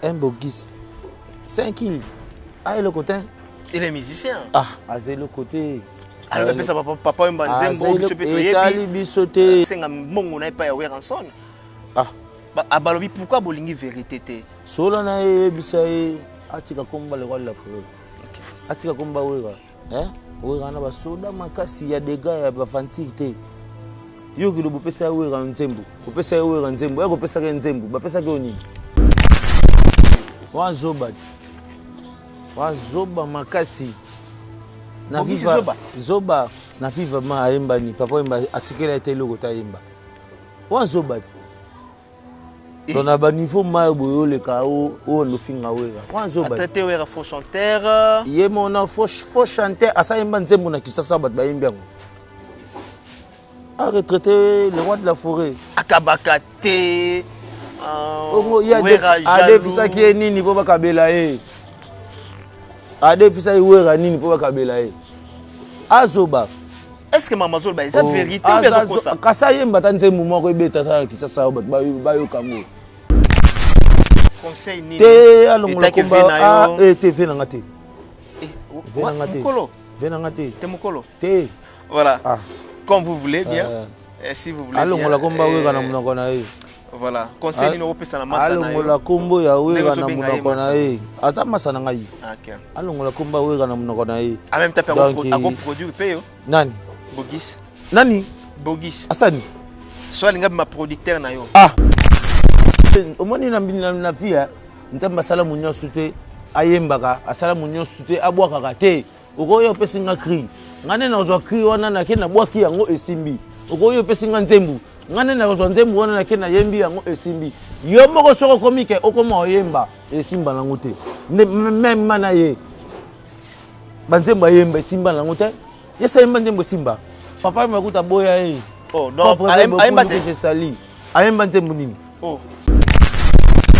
Un Bogis. 5 kills. Ah, et le côté? Il est musicien. Ah, c'est le côté. Alors, ça papa Mbanzembo, bisoté. C'est un bon n'a pas à son. Ah. À Balobi, pourquoi Bolingi vérité? Solana bisaï. Atika komba le roi de la forêt. Atika komba wera. Wera na basoda makasi ya dega ya bafantique. Yo ki lobo pesa wera nzembo. Ko pesa wera nzembo. Ya ko pesa ke nzembo. Ba pesa ke oni. Wa zoba makasi. Na viva zoba na viva ma ayemba ni papa yemba atikela ete loko ta yemba. Wa zoba. Dans un niveau mal boyole ka o no finga wera. Kwanzo ba. Traité wera faux chanteur. Yé mon faux chanteur asa yemba nzembo na kisasa bat ba yemba. A retraité le roi de la forêt. Akabakate. Il y a des fisa qui est nini po bakabela e. Ade fisa wera nini po bakabela e. Azoba. Est-ce que Maman Zolba est vérité ou bien ça? Kasa yemba ta nzembo moko ebeta ta kisasa bat ba yo kango. Conseil ni te alongola komba te vena ngate vena ngate mukolo vena ngate te mukolo te voilà comme vous voulez bien si vous voulez alongola komba wega na munoko na ye voilà conseil ni no pesa na masa na yo alongola kombo ya wega na munoko na ye ata masa na ngai alongola komba wega na munoko na ye en même temps ako produire payo nani Bogis nani Bogis asani soit linga ma producteur na yo omoni na fia nzamba sala munyo sute ayembaka asala munyo sute abwaka te okoyo pesinga cri ngane na ozwa cri wana na kena bwaki yango esimbi okoyo pesinga nzembu ngane na ozwa nzembu wana na kena yembi yango esimbi yo moko soko komike okoma oyemba esimba nango te même mana ye banzemba yemba esimba nango te yesa yemba nzembo simba papa makuta boya e donc ayemba te sali ayemba nzembo nini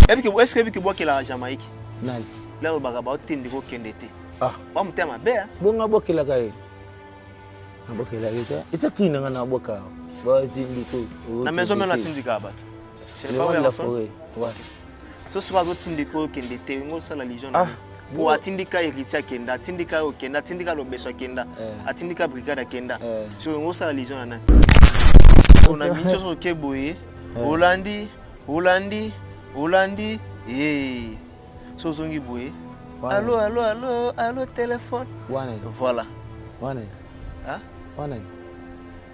est-ce que tu vois que la Jamaïque nani là au bagaba otindi ko kendete ba mutema be bonga bokela kai bokela kita it's kina ngana boka ba tindi ko na maison mena tindi ka bato c'est pas la forêt ouais so soit otindi ko kendete ngo sala lijon pour atindi ka héritier kenda atindi ka okenda atindi ka lobeso kenda atindi ka brigade kenda so ngo sala lijon na on a mis sur ke boye Hollandi, Sozongi Boué. Allô, téléphone. Voilà. Hein?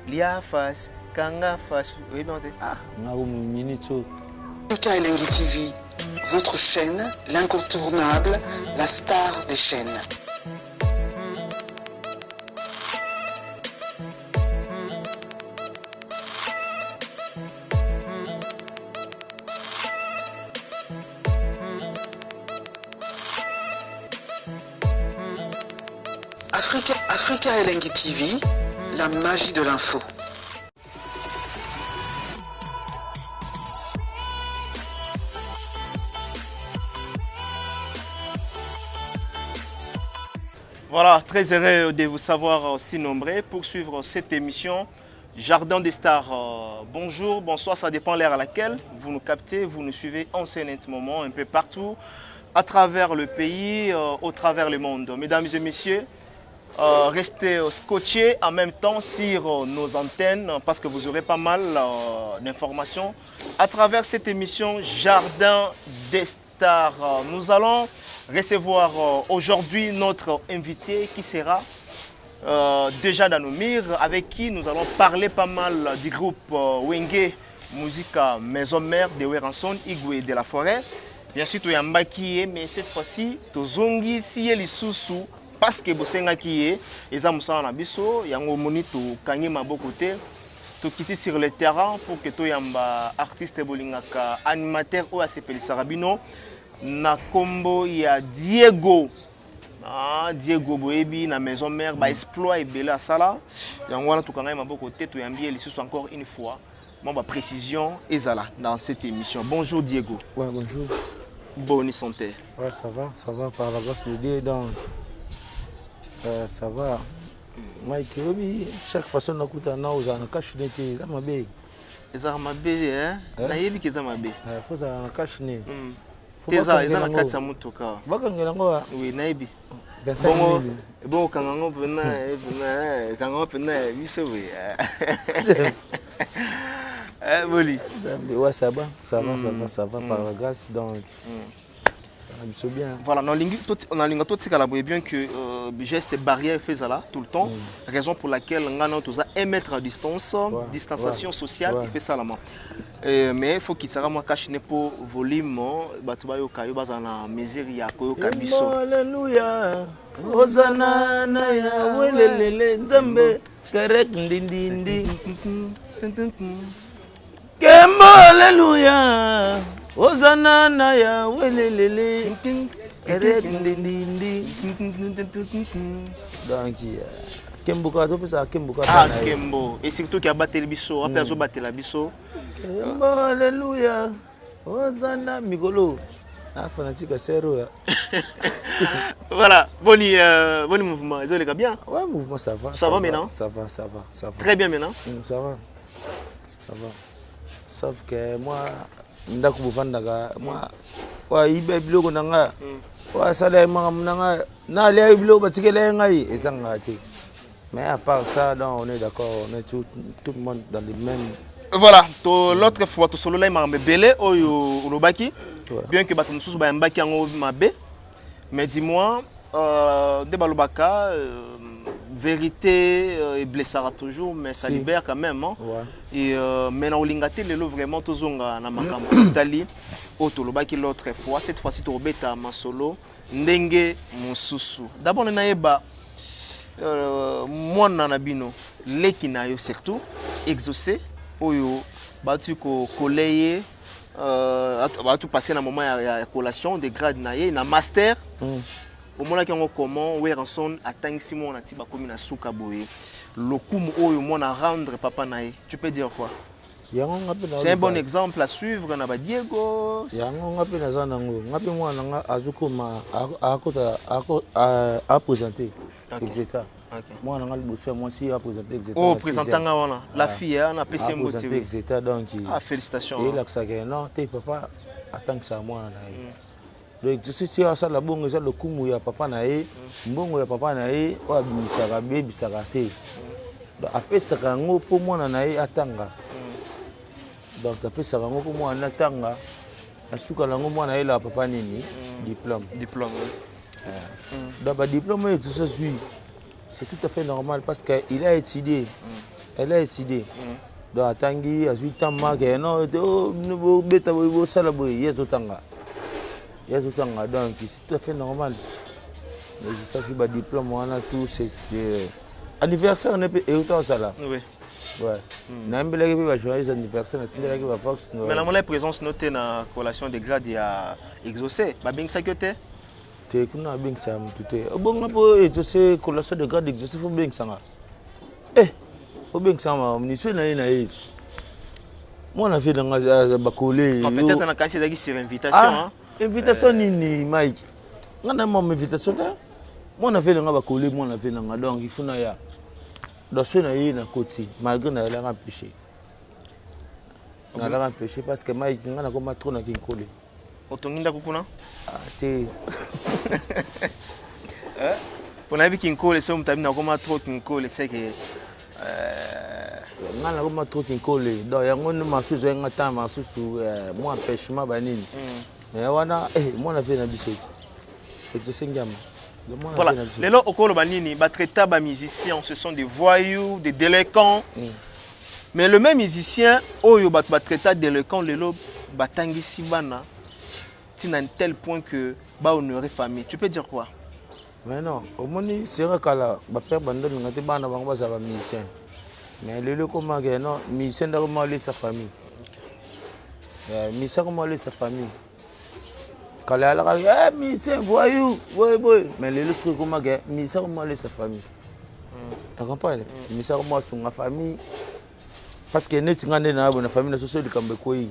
Lia face, Kanga face. Oui, bien. Africa Elengi TV, votre chaîne, l'incontournable, la star des chaînes. Africa Elengi TV, la magie de l'info. Voilà, très heureux de vous savoir si nombreux pour suivre cette émission Jardin des Stars. Bonjour, bonsoir, ça dépend l'heure à laquelle vous nous captez, vous nous suivez en ce moment un peu partout, à travers le pays, au travers le monde. Mesdames et messieurs, restez scotchés en même temps sur nos antennes parce que vous aurez pas mal d'informations à travers cette émission Jardin des Stars. Nous allons recevoir aujourd'hui notre invité qui sera déjà dans nos murs, avec qui nous allons parler pas mal du groupe Wenge Musica Maison Mère de Weranson, Igwe de la Forêt. Bien sûr, tu as Mbaki, mais cette fois-ci, tu as Zongi Sieli Soussou. Parce que bosenga kié eza musala na biso yango moni to kangi maboko te to kiti sur le terrain pour que to yamba artiste bolingaka animateur o asepeli sarabino na kombo ya Diego Diego Boebi na maison mère ba exploit et bela sala yango wana to kangi maboko te to yambi lisusu encore une fois mon ba précision ezala dans cette émission. Bonjour Diego. Ouais, bonjour. Bonne santé. Ouais, ça va par la grâce de Dieu donc ça va. Mike, chaque façon de couper un os, on a caché des ça m'a bien. Ça m'a bien, hein? Na yebi que ça m'a bien. Faut ça on a caché. Teza, ils ont la 400 motoka. Oui, naibi. 25 000. Bon, quand on venait, quand on venait, oui, c'est oui. Boli. Ouais, ça va, par la grâce, donc. C'est bien. Voilà, on a tout bien que geste barrière fait ça là tout le temps. Raison pour laquelle on a 1 mètre à distance, distanciation sociale, il fait ça là. Mais il faut qu'il s'arrête moi cacher pour volume, batuba yo kayo bazana mesure ya koyo kabiso. Alléluia. Hosanna na ya welelele nzambe kerek ndindindi. Kembo alléluia. Hosanna na ya welelele kerek ndindindi. Donc Kembuka to pesa Kembuka ah Kembo et surtout qui a battu le biso, après azo battu la biso. Kembo alléluia. Hosanna Mikolo. Ah fanatique sérieux. Voilà, boni mouvement, ils ont les gars bien. Ouais, mouvement ça va. Ça va maintenant. Ça va. Très bien maintenant. Ça va. Sauf que moi ndako bufandaka moi wa ibe biloko nanga wa sala nanga na le biloko batikele ngai ezanga ti. Mais à part ça, donc, on est d'accord, on est tout le monde dans les mêmes. Voilà, l'autre fois, tout solo là, il m'a belé au Lobaki. Bien que Baton Sous Bayambaki en Mabé. Mais dis-moi, des Balobaka, vérité et blessera toujours, mais ça libère quand même. Hein. Ouais. Et maintenant, au Lingate, les lots vraiment, tous ont un Makam Italie. Au Lobaki l'autre fois, cette fois-ci, tu as ma solo, Ndenge Monsusu. D'abord, on a moi nanabino leki na yo surtout exaucé oyo batu ko koleye batu passer na moment ya collation de grade na ye na master au mona ki ngo comment Weranson atangisi mo na ti ba komi na suka boye lokumu oyo mo na rendre papa na ye tu peux dire quoi? C'est un bon exemple à suivre na ba Diego yango ngapi na zana ngo ngapi mwana nga azukuma a présenter etc. Moi on a le bossé moi aussi a présenter etc. Oh présentant wana la fille on a PC motivé etc. donc félicitations et là ça que non tes papa attend que ça moi na donc tu sais si ça la bongo ça le kumu ya papa na ye mbongo ya papa na ye wa bimisaka bebisaka te donc apesaka ngo pour moi na ye atanga. Donc après ça va pour moi en attendant à ce que l'ango moi na papa nini diplôme donc diplôme tout ça suit c'est tout à fait normal parce que il a étudié elle a étudié donc atangi à 8 ans marque non no beta bo sala boy yes otanga donc c'est tout à fait normal mais ça suit ba diplôme on a tout c'est anniversaire on est autant ça là oui. Ouais. N'ambelé que va joyeux anniversaire, n'attendez que va Fox. Mais la présence notée dans la collation de grade il a exaucé. Bah bien ça que t'es. T'es qu'on bien ça tout est. Bon pour exaucer collation de grade exaucé faut bien ça. Faut bien ça ma ministre na moi on a fait dans ba collé. Peut-être on a cassé d'ailleurs sur invitation hein. Invitation ni Mike. On a mon invitation là. Moi on a fait dans ba collé, moi on a fait dans donc il faut na ya. Dans ce n'est pas côté malgré que nous avons péché. Nous avons péché parce que Mike n'a pas trop na kinkole. Otonginda kukuna? Ah te. On a vu kinkole so mutabi na koma trop kinkole c'est que n'a pas trop kinkole. Donc yango no masusu nga ta masusu moi empêchement banini. Mais wana moi na fait na biso. Et tu sais ngama. Voilà, les lots au Kolo Banini, traiter les musiciens, ce sont des voyous, des délinquants. Mais le même musicien, Oyo traiter des délinquants, les lots batangi sibana, c'est à un tel point que ba honorer famille. Tu peux dire quoi? Mais non, au moins c'est vrai que là, père bandon ngati bana bango ba musicien. Mais les lots comment que non, musicien doit aller sa famille. Musicien comment aller sa famille. Quand elle a dit, musicien, voyou, boy. Mais les autres, comment dire, musicien, comment aller sa famille. Tu comprends? Musicien, comment son famille. Parce que nous sommes dans famille, nous sommes dans famille.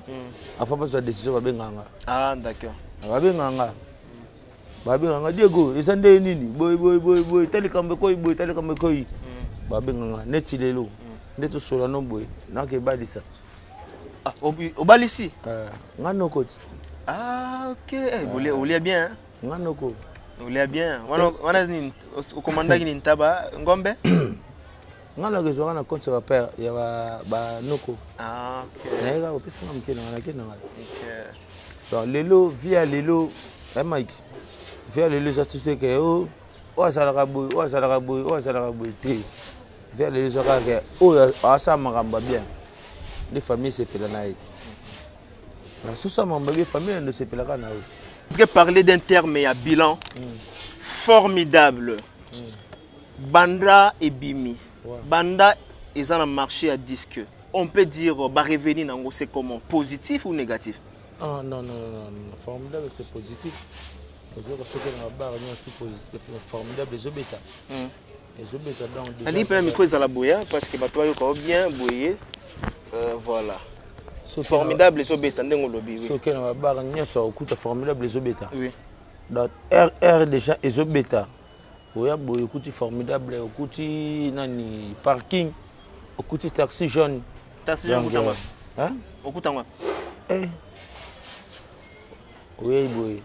Afin de faire des décisions, ah, d'accord. Diego, ils sont des nini, boy, tel comme boy, tel comme boy. Babenganga, netilelo, neto solano boy, n'a que balisa. Ah, au balisi. Ngano coach. Ah, ok. Vous l'avez bien. Nganoko. Vous l'avez bien. Au commandant qui n'intaba ngombe. Ngana ke zwa na compte ba père ya ba noko. Ah, ok. Naika opesa na mkena na kena. Ok. Donc lelo via lelo Mike. Via lelo ça tout que o asala boy, o asala boy, o asala boy te. Via lelo ça que o asa magamba bien. Les familles se pela naï. La sousa mamba bien famille ne se pela kana. Vous pouvez parler d'un terme et un bilan formidable. Banda et Bimi. Ouais. Banda est dans le marché à disque. On peut dire bah revenir dans c'est comment positif ou négatif? Ah non formidable c'est positif. Les autres ceux qui ont la barre non c'est positif formidable les obéta. Les obéta donc Ali peut micro à la boya parce que bah toi yo bien boyer voilà. Formidable les obéta ndengo lobby oui. Ceux qui ont la barre non c'est okuta formidable les obéta. Oui. Donc R déjà les obéta. Oya boy okuti formidable okuti nani parking okuti taxi jaune. Taxi jaune okutanga. Hein? Okutanga. Oui boy.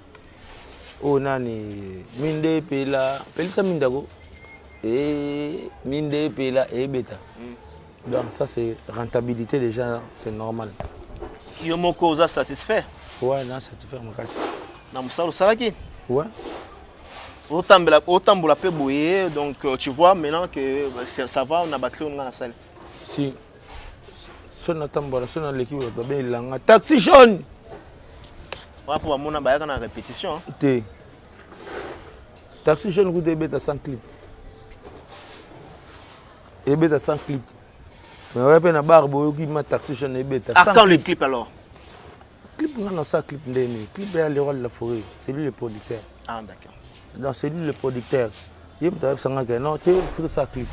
Oh nani minde pela pelisa mindako minde pela et bêta. Donc ça c'est rentabilité déjà c'est normal. Yomoko oza satisfait? Ouais, non satisfait mon cas. Na musalo salaki? Ouais. Autant la peu boyer donc tu vois maintenant que ça va on a battu on a la salle. Si son atambola son l'équipe va bien langa taxi jaune. Ouais pour mon abaya na répétition. Té. Taxi jaune coûte bêta 100 clips. Et bêta 100 clips. Mais ouais pe na barbo qui ma taxi jaune et bêta. À quand le clip alors? Clip non ça clip ndeni. Clip est le roi de la forêt, c'est lui le producteur. Ah d'accord. Donc c'est lui le producteur. Il me dit que non, tu fais ça clip.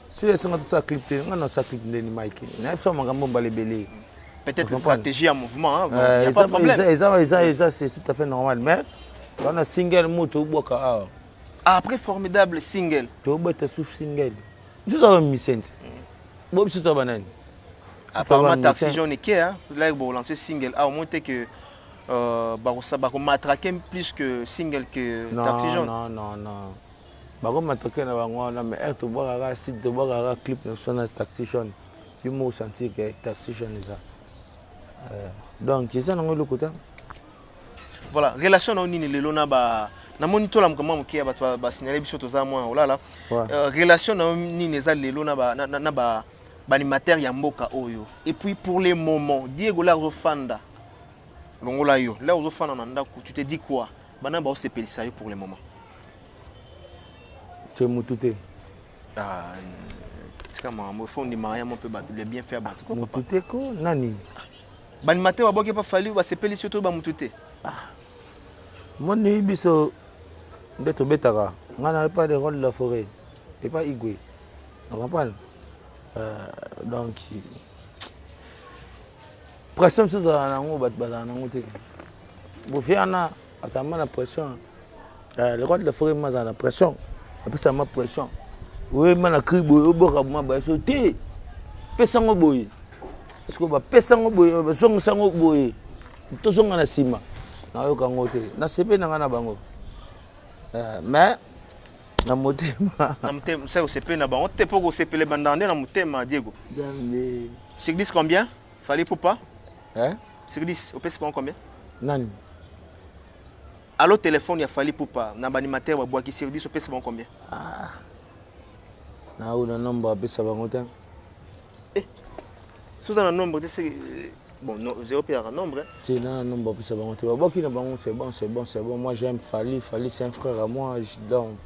Si tu fais ça clip, tu as ça clip de Mike. Il y a ça peut-être une stratégie en mouvement. Il n'y a pas de problème. Ça c'est tout à fait normal. Mais on a single moto boka. Après formidable single. Tu as beau sous single. Tu as mis sent. Bob c'est toi banane. Apparemment taxi jaune qui hein. Là pour lancer single. Ah au moins que bah matraquer plus que single que taxi jaune. Non. Bah comme matraquer na bango na mais tu boka si tu boka clip na taxi jaune. Tu me sentir que taxi jaune ça. Donc c'est ça non le côté. Voilà, relation na nini lelo na ba na monitor la mkama mkia ba signaler biso toza moi olala. Relation na nini za lelo na ba animateur ya mboka oyo. Et puis pour les moments, Diego Larzo Fanda. Longola yo, là aux fanda na ndako, tu te dis quoi? Bana ba se pelisa yo pour les moments. Tu es mutute. Ah c'est comme un fond de mariage on peut battre le bien faire battre. Mutute ko nani? Banimateur ba boke pas fallu ba se pelisa to ba mutute. Moni biso beto betaka. Ngana pas de rôle de la forêt. Et pas Igwe. On comprend? Donc pression sur ça nango bat nango te. Bo fiana atama la pression. Le rôle de la forêt ma la pression. Après ça ma pression. Oui mana cri boy oboka ma ba so te. Pesa ngo boy. Parce que ba pesa ngo boy ba songo sango boy. To songa na sima. Na yo kango te. Na sepe na ngana bango. Mais na motema. Na motema ça c'est na bango te pour se pele bandande na motema Diego. C'est 10 combien? Fallait pour pas? Hein? C'est 10, au PS combien? Nani? Allo téléphone, il a fallu pour pas. Na animateur, bois qui sur 10, au PS combien? Ah. Na ou na nombre, PS bangotin. Eh. Sous un nombre, c'est bon, 0 puis un nombre. C'est un nombre, PS bangotin. Bois qui na bangon, c'est bon. Moi j'aime Fali, c'est un frère à moi, donc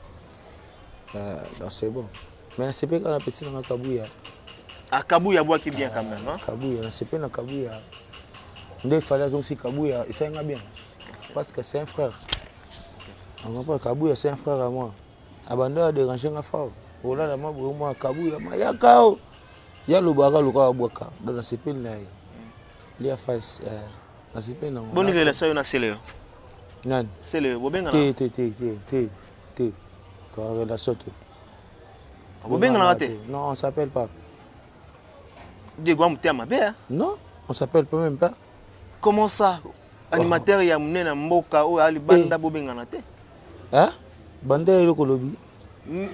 c'est bon. Mais c'est pas quand on a petit dans Kabouya. À Kabouya, bois qui bien quand même. Hein? Kabouya, c'est pas dans Kabouya. Il fallait aussi Kabouya, et ça va bien. Parce que c'est un frère. On comprend Kabouya, c'est un frère à moi. Abandon a dérangé ma femme. Oh là là, moi, Kabouya, il y a Kao. Il y a le baga, le Kao Boka. Dans la CP, il y a face. Dans la CP, non. Bonne relation, il y a Célé. Non. Célé, vous bien T. Toi, relation. Vous bien raté? Non, on ne s'appelle pas. Diego Moutia, ma belle? Non, on ne s'appelle pas même pas. Comment ça? animateur ya munene mboka o ali banda bobengana te. Hein? Banda ile kolobi.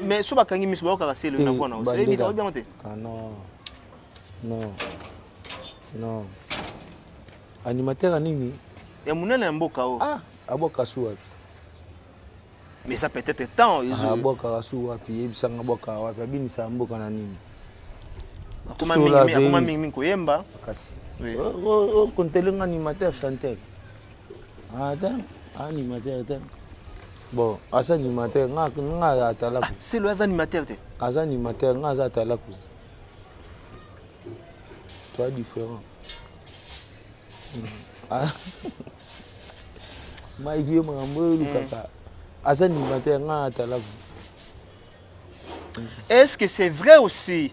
Mais so bakangi miso ba okaka sele na vona aussi. Ebi ta bien te. Ah non. Non. Non. Animateur anini? Ya munene mboka o. Ah, aboka suwa. Mais ça peut être temps. Ah, aboka suwa puis ebisanga boka wapi abinisa mboka na nini? Comment mingi koyemba? Kasi. Oui. Oh, kontelenga animateur chanteur. Ah, animateur. Bon, asa animateur nga atalaku. C'est le animateur te. Asa animateur nga atalaku. Toi différent. Ah. Mike yo mambo lukaka. Asa animateur nga atalaku. Est-ce que c'est vrai aussi?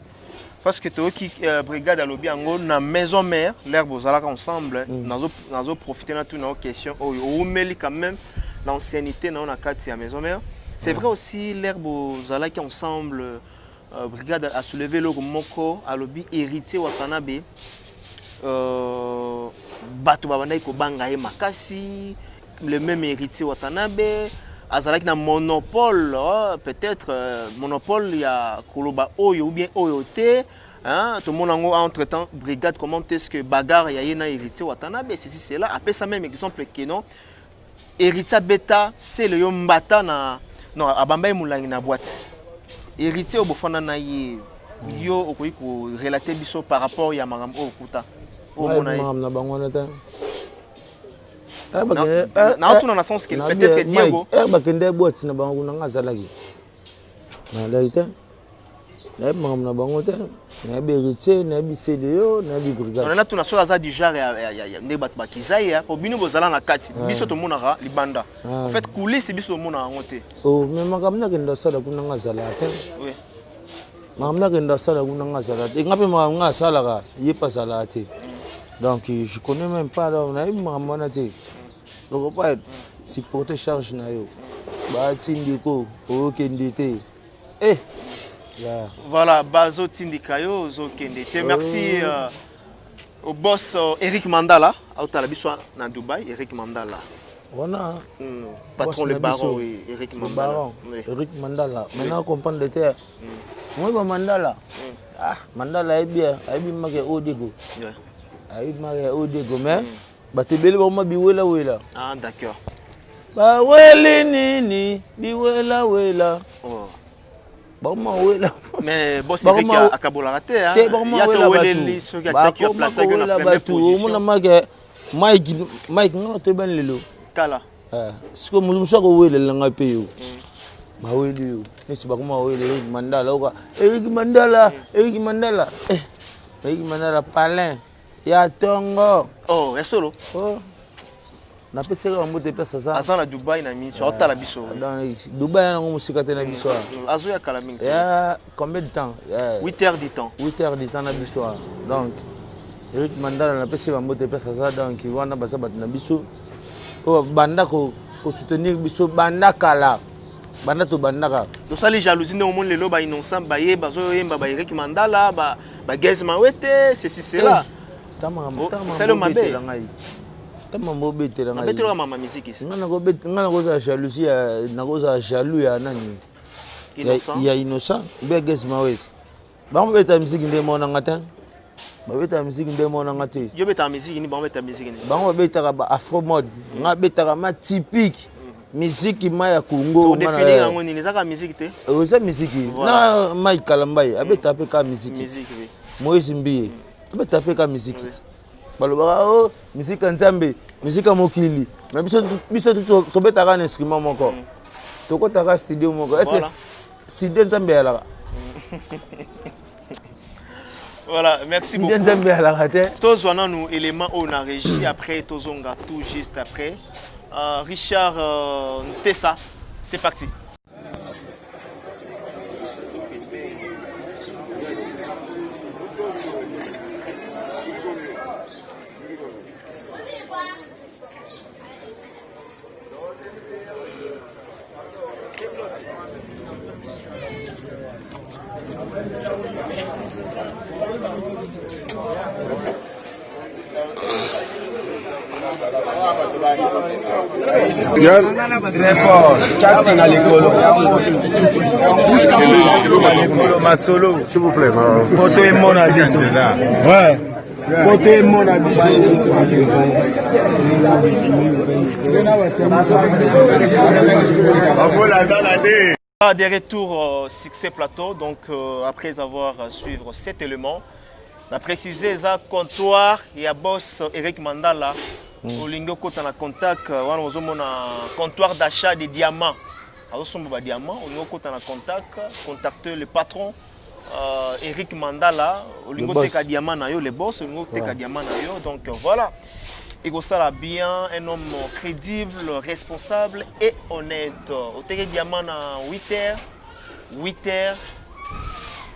Parce que toi qui brigade à lobby en na maison mère, l'herbe aux alaka ensemble, nous profiter de toutes nos questions. Ou mêler quand même l'ancienneté dans la carte à maison mère. C'est vrai aussi l'herbe aux alaka ensemble, brigade à soulever le moko à lobby héritier Watanabe. Bato babanda ko banga e makasi, le même héritier Watanabe. Azalaki na monopole, peut-être monopole il y a Koloba Oyo ou bien Oyote, hein, tout le monde entre temps brigade comment est-ce que bagarre il y a na héritier Watanabe, ceci c'est là après ça même exemple que non héritier beta c'est le yombata na non abamba mulangi na boîte héritier obofana na ye yo okoyi ko relater biso par rapport ya marambo okuta o mona na bango na ta na tuna na sens que peut-être que Diego bakende boîte na bango na ngazalaki na laita na mam na bango te na berité na bicedo na brigade on a tuna so aza du genre ya ne bat bakizaya po bino bozala na kati biso to monaka libanda en fait coulisse biso mona ngote oh mais makamna kenda sala kuna ngazala te oui makamna kenda sala kuna ngazala te ngape makamna sala ka yepa sala te donc je connais même pas là on a eu makamna te donc pas si porter charge na yo ba tindiko o kendete voilà bazo tindikayo zo kendete merci au boss Eric Mandala au biso na Dubaï Eric Mandala voilà patron le baron oui Eric Mandala Eric Mandala maintenant comprendre de terre moi ba Mandala ah Mandala est bien abi make odego abi make odego mais batebeli ba biwela ah d'accord ba weli nini biwela wela oh bama wela mais boss Eric akabola raté hein ya to weleli so ki a qui place que na première position mona make Mike nga to ben lelo kala siko muso ko welela nga pe yo ba weli yo nisi ba kuma wele Mandala oka Eric Mandala palin ya tongo oh ya solo oh na pese ka mbote pesa sa azana Dubai na mi so tala biso dans Dubai na musika te na biso azo ya kala mingi ya combien de temps 8 heures du temps na biso donc Eric Mandala na pese ka mbote pesa sa donc wana basa bat na biso o banda ko soutenir biso banda kala banda to bandaka to sali jalousie ne omon lelo ba innocent ba ye bazo yemba ba Eric Mandala ba gezma wete ceci cela c'est le mabé tama mobete la ngai mabete mama musique ici ngana ko za jalousie na ko za jaloux ya nani ya innocent be gezma wete ba mobeta musique nde mona ngata ba beta musique nde mona ngate yo beta musique ni ba beta musique ni ba beta ka ba afro mode nga beta ka ma typique musique ma ya Congo to définir yango ni zaka musique te ça musique na Mike Kalambai abeta pe ka musique Moïse Mbiye abeta pe ka musique baloba o musique nzambe musique mokili mais biso to beta ka instrument moko to ko taka studio moko est studio nzambe ala voilà merci beaucoup nzambe ala te tous on a nous éléments on a régi après tozonga tout juste après Richard Ntessa c'est parti. Très fort. Chasing à l'école. Ma solo. S'il vous plaît. Poto et mon abisso. Ouais. Poto et mon abisso. Des retours succès plateau, donc après avoir suivre 7 éléments, on a précisé ça comptoir et à boss Eric Mandala au lingo côté en contact on a comptoir d'achat de diamants alors son diamant au lingo côté en contact contacter le patron Eric Mandala au lingo côté diamant na yo le boss au lingo côté diamant na yo donc voilà. Et ça bien un homme crédible, responsable et honnête. Au Télé Diamant à 8h,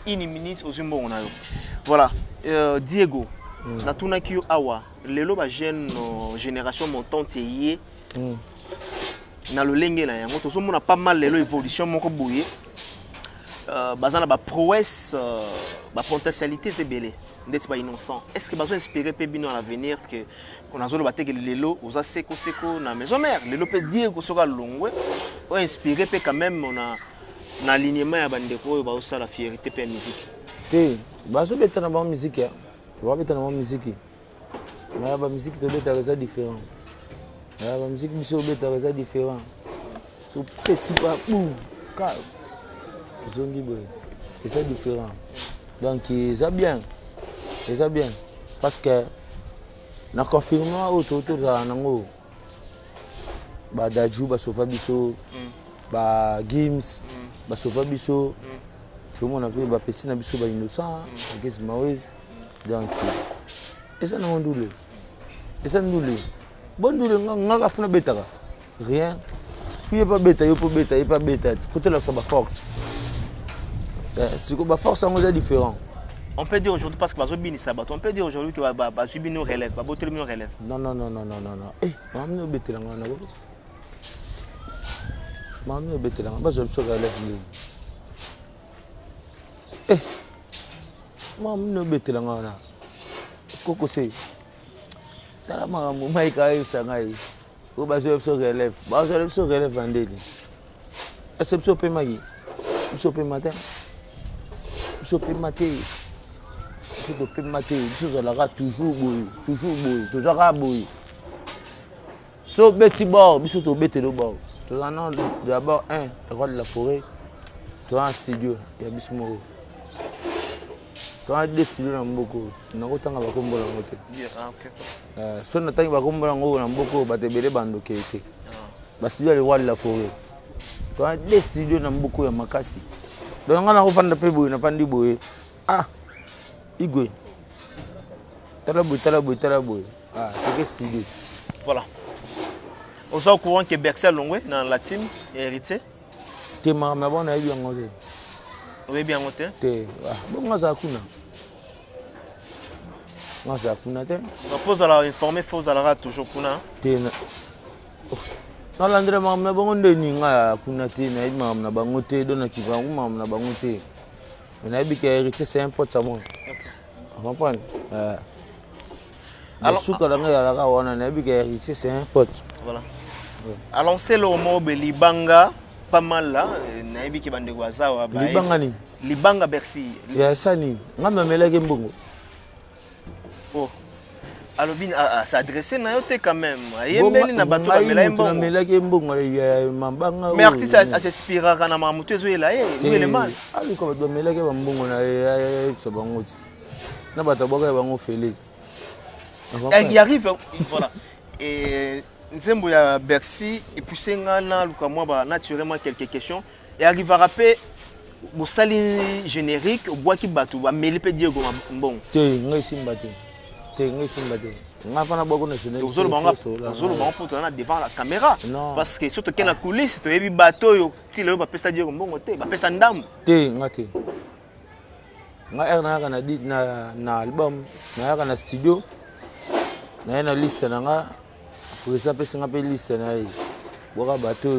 1 minute aux Zumbo. Voilà, Diego, Natuna Kyo Awa, les loba jeune génération montante yé. Na le lenge na yango to somona pas mal les évolution moko boye. Bazana ba prouesse, ba potentialité c'est belé. N'êtes pas innocent. Est-ce que besoin inspirer Pébino à l'avenir que qu'on a besoin de battre que les lots aux seko na maison mère les lots peut dire que sera long ou inspirer peut quand même on a l'alignement à bandeko ba aussi la fierté pe musique. Té baso beta na ba musique ya. Ba beta na ba musique. Mais ba musique to beta reza différent. Ba musique biso beta reza différent. So pesi pas boum ka zongi boy. C'est différent. Donc ça bien. C'est ça bien. Parce que na confirmé autour de nango ba daju ba sofa biso ba games ba sofa biso tout le monde a ba pesi na biso ba innocent qu'est-ce mauvaise donc et ça non doule et ça doule bon doule nga funa betaka rien puis pas beta yo pas beta et pas beta côté là ça ba force c'est que ba force c'est différent. On peut dire aujourd'hui, parce que Bazobini Sabat, on peut dire aujourd'hui que Bazubino relève, Babotelino relève. Non. Eh, maman bête là, maman bête là, Bazobso relève. Eh, maman bête là, Coco c'est. T'as maman, Maïka et Sangai. Ou Bazobso relève. Bazobso relève Vandeli. Est-ce que tu peux m'aider? Tu peux m'aider? Tu peux m'aider? Tu peux mater, tu seras toujours boy, toujours boy. So beti bord, biso to bete le bord. Tu as d'abord le roi de la forêt. Tu as un studio, il y a bismo. Tu as deux studios dans Mboko. Tu as autant à Bakombo dans Moté. Si on attend Bakombo dans Mboko, bah te belle bande qui était. Bah studio le roi de la forêt. Tu as deux studios dans Mboko et Makasi. Donc on a offert de payer boy, on a pas dit boy. Ah. Igwe. Talaboy. Ah, c'est studio. Voilà. On sait au courant que Berxel Longwe dans la team est héritier. Tu m'as bon à bien monté. Oui, bien monté. Bon, moi ça kuna. Moi ça kuna te. On pose à la informer, faut à la toujours kuna. Dans l'endroit mamna bon de ninga kuna te na mamna bangote dona kivangu mamna bangote. On a dit que héritier c'est un pote à moi. Vous comprenez? Alors, c'est un pote. Voilà. Alors, c'est le mot Libanga, pas mal là. Libanga ni? Libanga Bercy. Ya sani. Nga mamelage mbongo. Oh. Alors, s'adresser na yote quand même. Yembeli na bato bamelage mbongo. Mamelage mbongo ya mambanga. Mais artiste s'inspire quand na mamutu ezoela lui il est mal. Ah lui ko bamelage mbongo na ya sabangoti. Na bato boka bango félix. Il arrive, voilà. Et Nzembo ya Bercy, et puis c'est naturellement quelques questions. Et arrive à rappeler, au sali générique, au bois qui batou, à mêler peut dire bon. T'es simbaté. On a pas beaucoup national. Vous allez devant la caméra. Parce que surtout qu'il y a la coulisse, tu as vu bateau, tu l'as pas dire bon, tu as pas ndam. T'es ngati. Na dit na album, na studio. Na na liste nanga pour ça pesa ngape liste na yi boka bato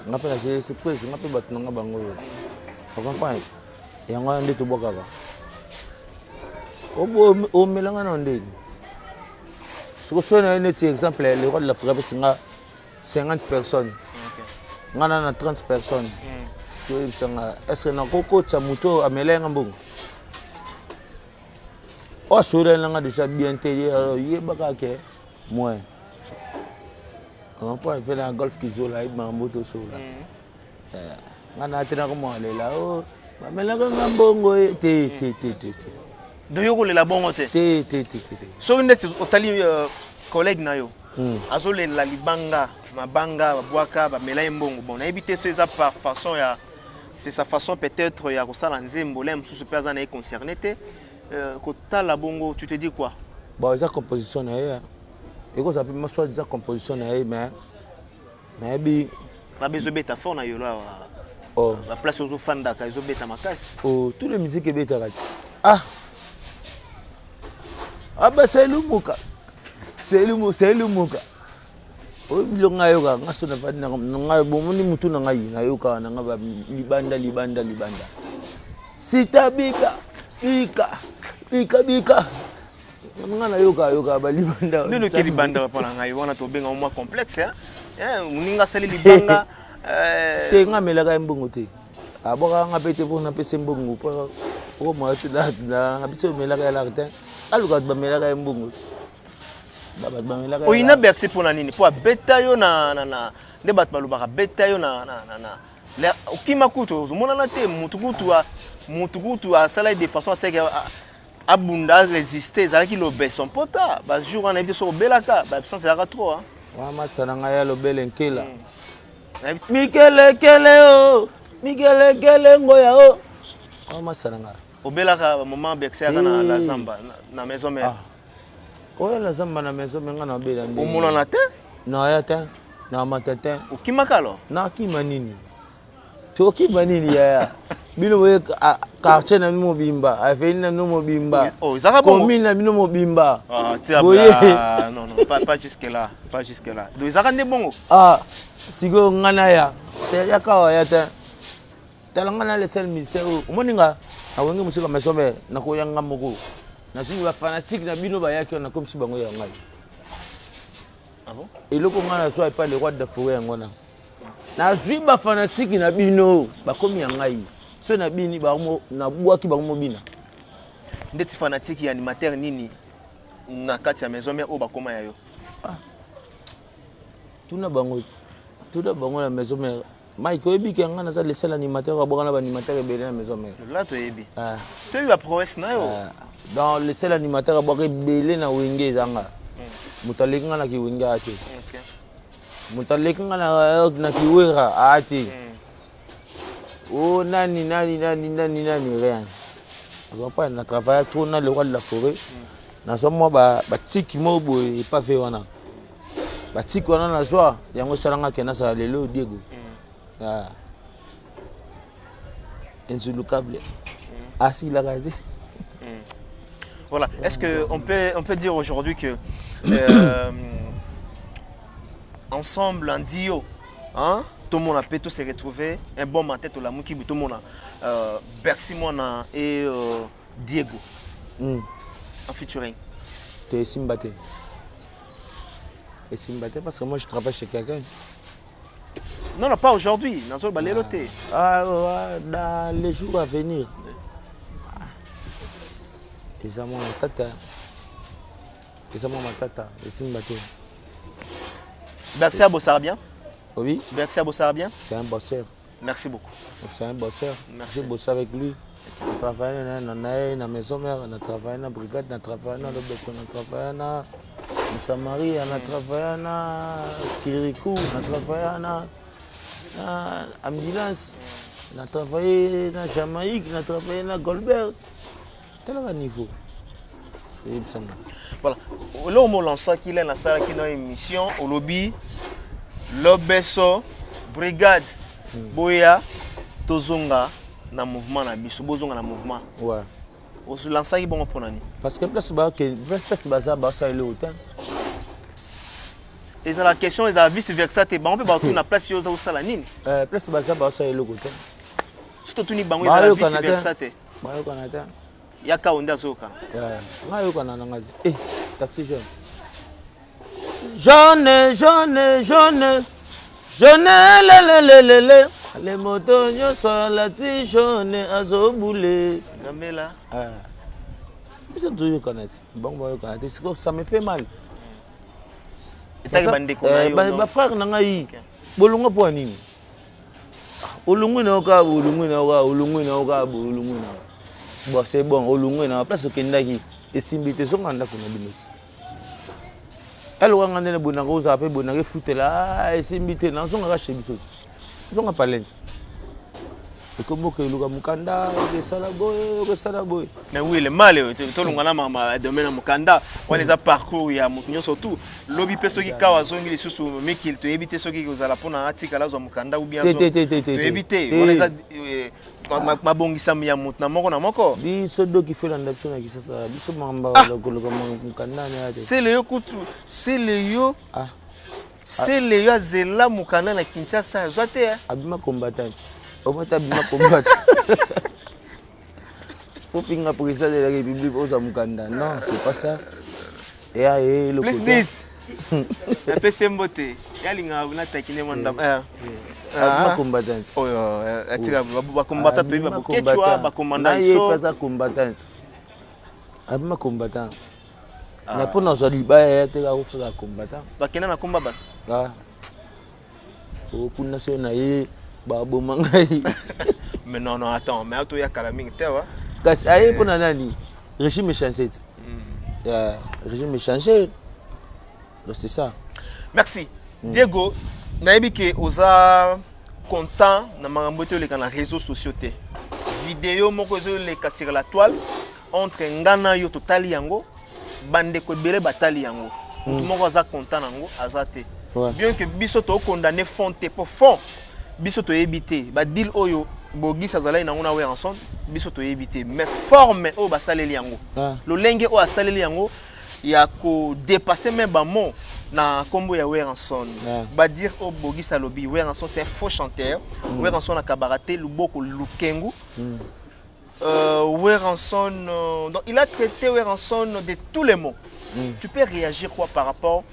ngape na c'est surprise ngape bato nanga bango on comprend yango ndé to boka ba o melanga na ndé que si on a un exemple, les rois de l'Afrique, c'est 50 personnes. On a 30 personnes. Est-ce que nous avons un moto à Mélène? Oh, si on a déjà bien télé, il y a moins. On peut faire un golf qui est là, il y a un moto sur là. On a un là, oh, mais là, on a un bon de yoko le la bongo te so une des collègues na yo azo le la libanga mabanga babwaka ba mela mbongo bon na éviter ces par façon ya c'est sa façon peut-être ya ko sala nzembo lem sous personne est concerné te ko ta la bongo tu te dis quoi bon ça composition na ya et ko ça peut soit ça composition na ya mais na bi ba bezobeta fort na yo là oh la place aux fanda ka ezobeta makasi oh tous les musiques beta kati ah aba c'est lumuka o bilonga yoka ngaso na fadi na ngayo bomuni mutu na ngai na yoka na ngaba libanda sitabika bika ngana yoka ba libanda nino ke libanda pa na ngai wana to benga mo complexe hein uninga sali libanga te ngamela ka mbongo te aboka ngapete po na pese mbongo po o mo atula na ngapite mela ka la rete aluka ba mela ka mbongo o ina berse pour nini pour beta yo na nde bat balobaka beta yo na la okima kuto mona na te mutukutu a sala de façon à ce que abunda résister ça qui lobe son pota ba jour on a été sur belaka ba absence ça trop hein wa masana ngaya lo belenkela mikele ngoya o wa masana ngaya obelaka moment berse na la zamba na maison mère oya la zamba na maison menga na bela ndi omona na te na ya te na matete okimaka lo na kima nini to kima nini ya bino we quartier na mo bimba afeni na no mo bimba oh zaka bon commune na bino mo bimba non pas jusque là do zaka ndi bongo sigo ngana ya ya ka ya te talanga na le sel misero omoninga awenge musika masome na ko yanga moko na suis ba fanatique na bino ba yaki na comme si bango ya ngai ah bon et loko ngana soit pas le roi de forêt ngona na suis ba fanatique na bino ba komi ya ngai so na bini ba mo na bwaki ba mo bina ndeti fanatique ya animateur nini na kati ya maison mère o ba koma ya yo tuna bango na maison mère Mike oyebi ke ngana za laisser l'animateur ba bokana ba animateur ebele na maison mère là to yebi to yebi ba prouesse na yo dans le seul animateur a belé na wenge zanga mutalinga na kiwinga ati mutalinga na kiwera ati oh nani rien on pas na travailler trop na le roi de la forêt na somo ba tiki mobo et pas fait wana ba tiki wana na soir yango salanga kena sa lelo Diego insulucable assis la gade. Voilà. Est-ce qu'on peut dire aujourd'hui que ensemble, en duo, hein, tout le monde a pu se retrouver un bon matin, tout le monde a Bercy Mona et Diego en featuring. Tu es Simbaté. Parce que moi je travaille chez quelqu'un. Non, pas aujourd'hui. Dans les jours à venir. Ils ont mon tata. Ils sont battus. Bercy bossera bien. Oui. Bercy bossera bien. C'est un bosseur. Merci beaucoup. C'est un bosseur. Merci. J'ai bossé avec lui. On travaille dans la maison mère, on a travaillé dans la brigade, on a travaillé dans l'obédience, on a travaillé dans Samarie, on a travaillé dans Kirikou, on a travaillé dans ambulance, on a travaillé dans Jamaïque, on a travaillé dans Goldberg. Tel est le niveau. Voilà. Là, on lance ça qu'il est dans une émission au lobby, l'Obeso, Brigade, Boya, Tozonga, dans le mouvement, dans mouvement. Ouais. On se lance ça, il est bon pour nous. Parce que place ça est le hôtel. Et c'est la question, et la vice-versa, on peut battre la place où ça la nine. Place ça est le hôtel. Si tu es bango, la vice-versa. Il y a un taxi jeune. jaune, jaune, jaune, jaune, lelelelele. Les motos sont la tige jaune, azoboulé. Gamela. Vous êtes toujours connaître. Bon, ça me fait mal. Et t'as bandé quoi? Bah frère, nangaï. Bolonga pour anime. Olungu na oka, olungu na oka, olungu na oka, olungu na. Bon, c'est bon, olungu na place que ndaki. Et simbité son anda kuna binos. Elle wa ngane bonanga oza pe bonanga foute là, et simbité na son nga chez biso. Son nga palens. Et comme que luka mukanda, que sala boy. Mais oui, le mal, tout le monde a domaine mukanda. On les a parcours il y a mutunyo surtout. Lobby peso qui kawa zongi les sous mais qu'il te éviter ceux qui vous allez pour un article là mukanda ou bien éviter. On les a ma bongisa mi ya mutna moko na moko. Biso do qui fait l'adoption qui ça biso mamba luka mukanda na. C'est le yo kutu, c'est le yo. C'est le yo zela mukanda na Kinshasa zote. Abima combattante. Au moins, tu as bien combattu. Pour finir le président de la République aux Amukanda. Non, c'est pas ça. Et le plus 10. Un peu semboté. Il y a l'inga vous n'attendez qui ne manda. Abima combattante. Oh, ba combattant tu ba Quechua, ba commandant so. Pas ça combattante. Abima combattant. Mais pour nous aliba tu vas faire combattant. Ba kena na combat ba. Ah. Au coup national Babo mangai. Mais non, attends, mais tu y a calaming, tu vois. Parce que pour nani, régime est changé. Régime est changé. Donc c'est ça. Merci. Diego, naïbi que osa content na mangambote les réseaux sociaux te. Vidéo moko les sur la toile entre ngana yo totali yango, bande ko belé batali yango. Tout moko osa content nango azate. Bien que biso to condamné fonte pour fond. Biso to éviter ba deal oyo bogi sazala na ngona we ensemble biso to éviter mais forme o ba saleli yango lo lenge o asaleli yango ya ko dépasser même ba mot na kombo ya Weranson ba dire o bogi salobi Weranson c'est un faux chanteur Weranson na kabaraté luboko lukengu Weranson donc il a traité Weranson de tous les mots. Tu peux réagir quoi par rapport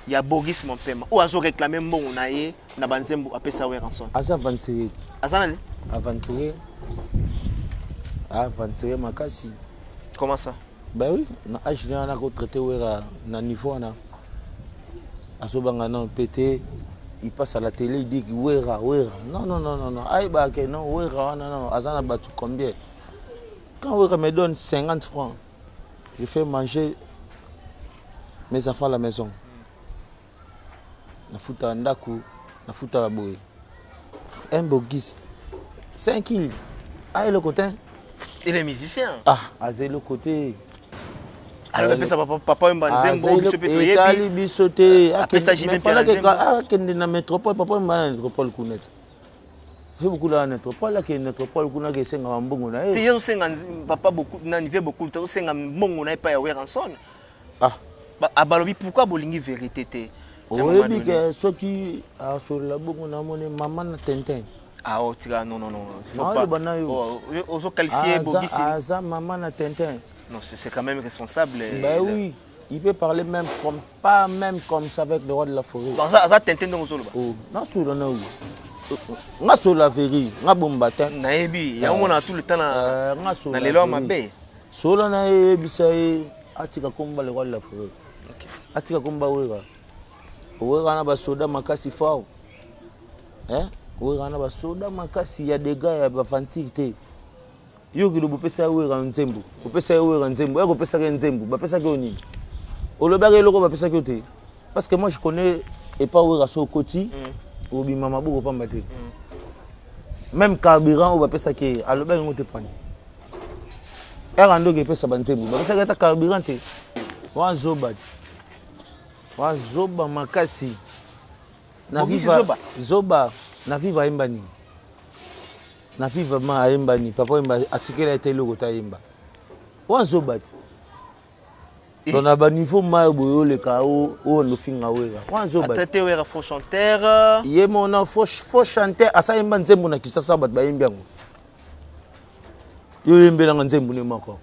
il y a Bogis mon paiement ou azo réclamer mon naie na banzembo appelle ça Weranson asa avancer azana avancer makasi. Comment ça? Ben oui, na âge na ko traiter wera na niveau na aso banga non pété il passe à la télé il dit wera non ay ba ke non wera non azana batu combien quand wera me donne 50 francs je fais manger mes enfants à la maison. Na futa ndaku na futa boy un Bogis 5 kills ah le côté il est musicien à le côté alors ça papa mbanzembo biso peto yebi tali bisoté mais fallait que na métropole papa mbana métropole kunet c'est beaucoup la métropole là que métropole kuna que senga mbongo na ti yo senga papa beaucoup na niveau beaucoup to senga mbongo na pa ya Weranson abalobi pourquoi bolingi vérité te. Oui, que ceux qui sont sur la bonne namone maman na Tintin. Ah oh tira non. Faut pas. Oso qualifier Bogis. Ça maman na Tintin. Non, c'est quand même responsable. Ben oui, il peut parler même comme pas même comme ça avec le roi de la forêt. Bon ça Tintin donc solo ba. Oh, na solo na oui. Na solo la féri, na bombatin. Na yebi, ya on a tout le temps na na lelo mabe. Solo na yebisaye atika komba le roi de la forêt. OK. Atika komba wera. Wera na basoda makasi fao. Wera na basoda makasi ya dega ya bafantique te. Yo ki do pesa wera nzembo. Ko pesa wera nzembo. Ya ko pesa ke nzembo. Ba pesa ke oni. Olobaka eloko ba pesa ke te. Parce que moi je connais et pas wera so koti. Obi mama boko pamba te. Même carburant o ba pesa ke alobaka ngote pani. Era ndo ke pesa ba nzembo. Ba pesa ke ta carburant te. Wa zoba. Zoba makasi na viva zoba na viva imbani na viva ma imbani papa imba atikela etelo kota imba wa zoba dona ba niveau ma boyo le ka o no finga wera wa zoba traité wera faux chanteur ye mona faux chanteur asa imba nzembo na kisasa bat ba imbiango yo imbela nzembo ne mako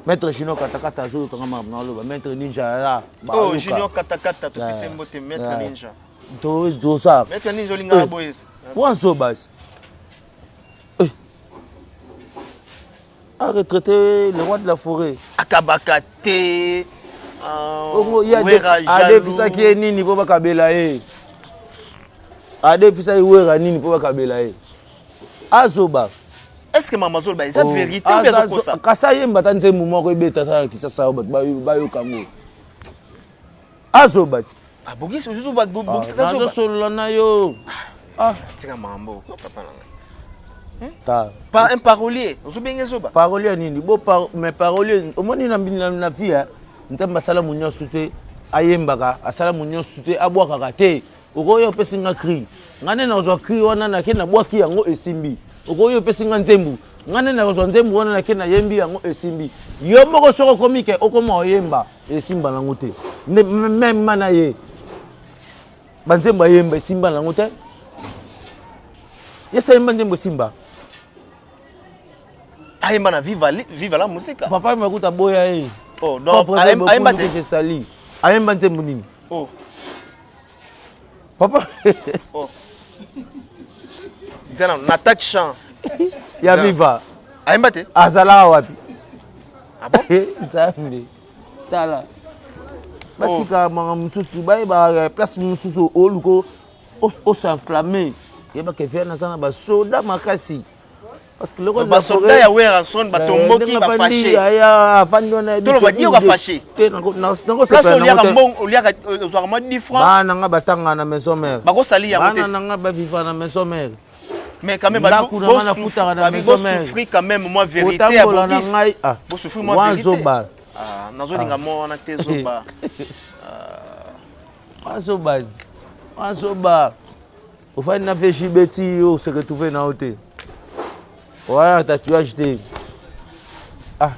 Maître Junior Katakata zo kanga makambo na Maître Ninja là. Oh, Junior Katakata to pese mbote Maître Ninja. Do ça. Maître Ninja linga boys. Wanzo bas. A retraité le roi de la forêt. Akabakate. Il y a des fils qui est nini pour bakabela e. A des fils qui wera nini pour bakabela e. Azoba. Est-ce que Mama Zolba est la vérité ou bien ça? Kasa yemba tanze mumo ko beta ta kisasa ba yo kango. Azoba. Ah bogis ojuzu ba bogis ça so solo na yo. Ah, tika mambo papa nanga. Ta. Pas un parolier, ozubenga zoba. Parolier nini? Mais parolier, omoni na fille, nzamba sala munyo sute ayembaka, asala munyo sute abwaka te. Okoyo pesinga cri. Ngane na ozwa cri wana na ke na bwaki yango esimbi. Okoyo pesinga nzembu. Ngane na ozwa nzembu wana na ke na yembi yango esimbi. Yo moko soko komike okoma oyemba esimba nango te. Même mana ye. Banzemba yemba esimba nango te. Yesa yemba nzembo simba. Aïmana viva la musique. Papa m'écoute à boya eh. Oh non, Aïmba te sali. Aïmba nzembo nini? Oh. Papa. Oh. Zana n'attaque chant. Ya viva. Aïmba te. Azala wapi? Ah bon? Nzambe. Tala. Batika manga mususu ba place mususu oluko o s'enflammer. Yeba ke faire na sana ba soda makasi. Parce que le rôle de la soldat ya wera son ba tombo ki ba fâché. Ya fandona to ba dio ka fâché. Te nango ça so lia ka mbong lia ka zo ma 10 francs. Ba nanga batanga na maison mère. Ba ko sali ya moté. Ba nanga ba vivre na maison mère. Mais quand même ba souffrir quand même moi vérité à Bogis. Bo souffrir moi vérité. Ah nazo linga mo na te zoba. Azoba. Au fait na fait chibeti yo se retrouver na hôtel. Ouais, tatouage te. Ah.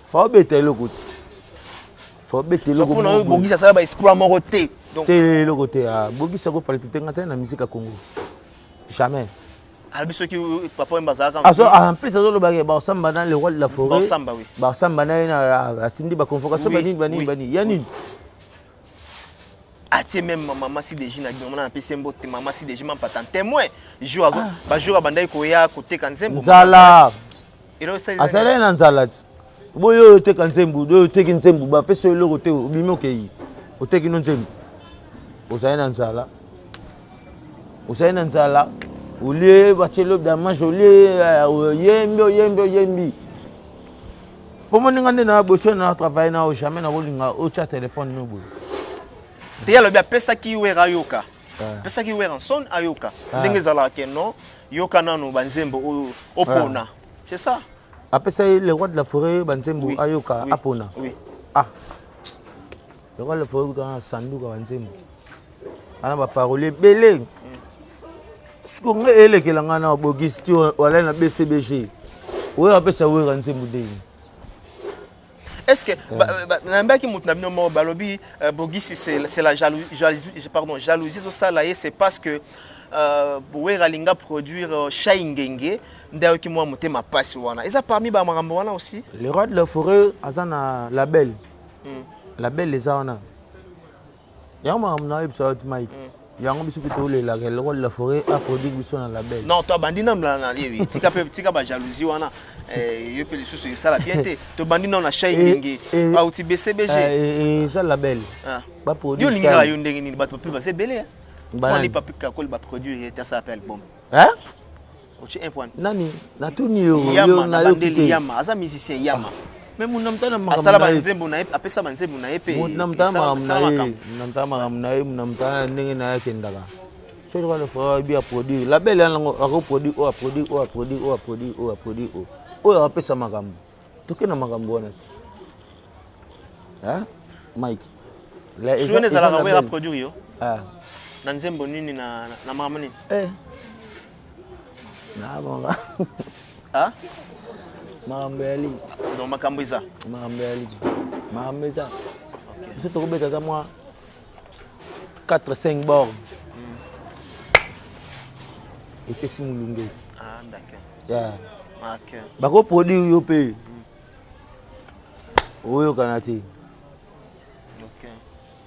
Faut bêter le côté. Faut bêter le côté. Pour Bogis ça va exploit mon côté. Donc le côté ah, Bogis ça ko palpiter ngata na musique à Congo. Jamais. Albiso qui papa mbazaka. En plus ça le bagay ba samba dans le roi de la forêt. Ba samba oui. Ba samba na atindi ba convocation bani. Yani. Atie même maman si déjà na gomona na pese mbote maman si déjà même pas tant témoin jour ba jour bandai ko ya côté kanzembo nzala ilo sai asala na nzala boyo te kanzembo do te kinzembo ba pese lo côté bimi okei o te kino nzembo osai na nzala olie ba chelo da manche olie yembi pomo ngande na boso na travail na o jamais na bolinga o chat téléphone no bo. Tia le bien pesa ki wera yoka. Pesa ki wera son ayoka. Ndenge zala ke non yoka nanu banzembo opona. C'est ça. Après ça le roi de la forêt banzembo ayoka apona. Oui. Ah. Le roi de la forêt dans sanduka banzembo. Ana ba parole belé. Ce qu'on est ele ke langa na Bogis ti wala na BCBG. Oui après ça wera banzembo de. Est-ce que Nambaki Moutnabino Balobi Bogis c'est la jalousie tout ça là c'est parce que Bouera Linga produire Shaingenge ndayoki moi motema passe wana. Et ça parmi ba marambo wana aussi. Le roi de la forêt azana label. Label les wana. Ya maramna ibsa Mike. Yango bisu kitole la le roi de la forêt a produit biso na label. Non, toi bandina na oui. Tika ba jalousie wana. Yo pe les sous ça la bien té. To bandina na Shaingenge. Ba uti BCBG. Ça label. Ba produit. Yo linga yo ndenge ni ba pe ba c'est belé. Ba ni papi ka kol ba produire et ça s'appelle album. Hein? Ochi un point. Nani? Na tuni yo na yo kité. Yama, aza musicien Yama. Mais mon nom tana makambo. Asala banzembo na apesa banzembo na epe. Mon nom tana ndenge na yake ndaka. So le roi de la forêt bien produire. Label yango a produit o apesa makambo. Toke na makambo wana ti. Hein? Mike. La jeune za la wera produire yo. Ah. Na nzembo nini na makambo nini? Na bonga. Ah? Makambo yali. Non makambo iza. Makambo yali. Makambo iza. OK. C'est trop bête à moi. 4-5 bords. Et puis si mulungu. Ah d'accord. Yeah. OK. Bako produire yo pe. oyokana te Ok.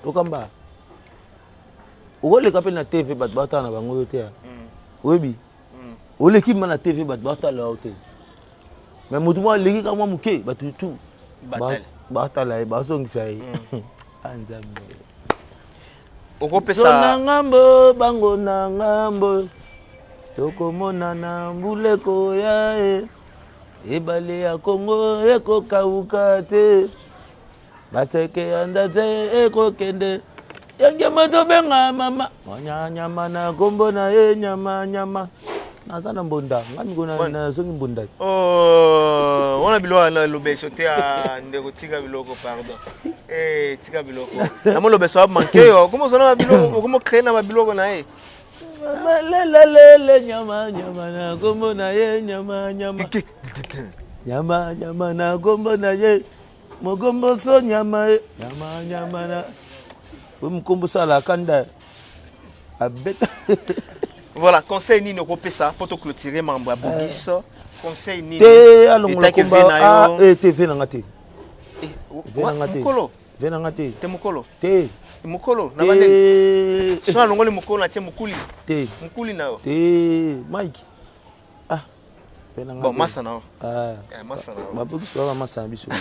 okamba okoleka mpe na tv bato batala na bango oyo te oyebi oleki ma na tv bato batala yo te mais motu mwa aleki ka mwa moke bato tu batala ye bazongisa ye anzambe okopesa na ngambo bango na ngambo tokomona na mbuleko ya ye ebale ya kongo ekokauka te baseke ya ndaze ekokende yangema tobenga mama nyama na kombo na ye nyama naza na mbonda ngami kona nazongi mbonda wana biloko na lobeso te ya ndeko tika biloko pardon tika biloko namo lobeso amanke yo komozana babiloko okomocree na babiloko na ye lelelele nyama na kombo na ye nyama na kombo na ye mogombo so nyama ye nyama na mukombo sala kanda abeta. Voilà, conseil nini okopesa pour te clôturer mambo ya Bogis. Conseil nini te alongola komba te ve nanga te mukolo ve nanga te te mukolo te mukolo na bandeli so alongoli mukolo na tie mukuli te mukuli na yo te Mike ve nanga bon masa na masa na ba Bogis ba masa biso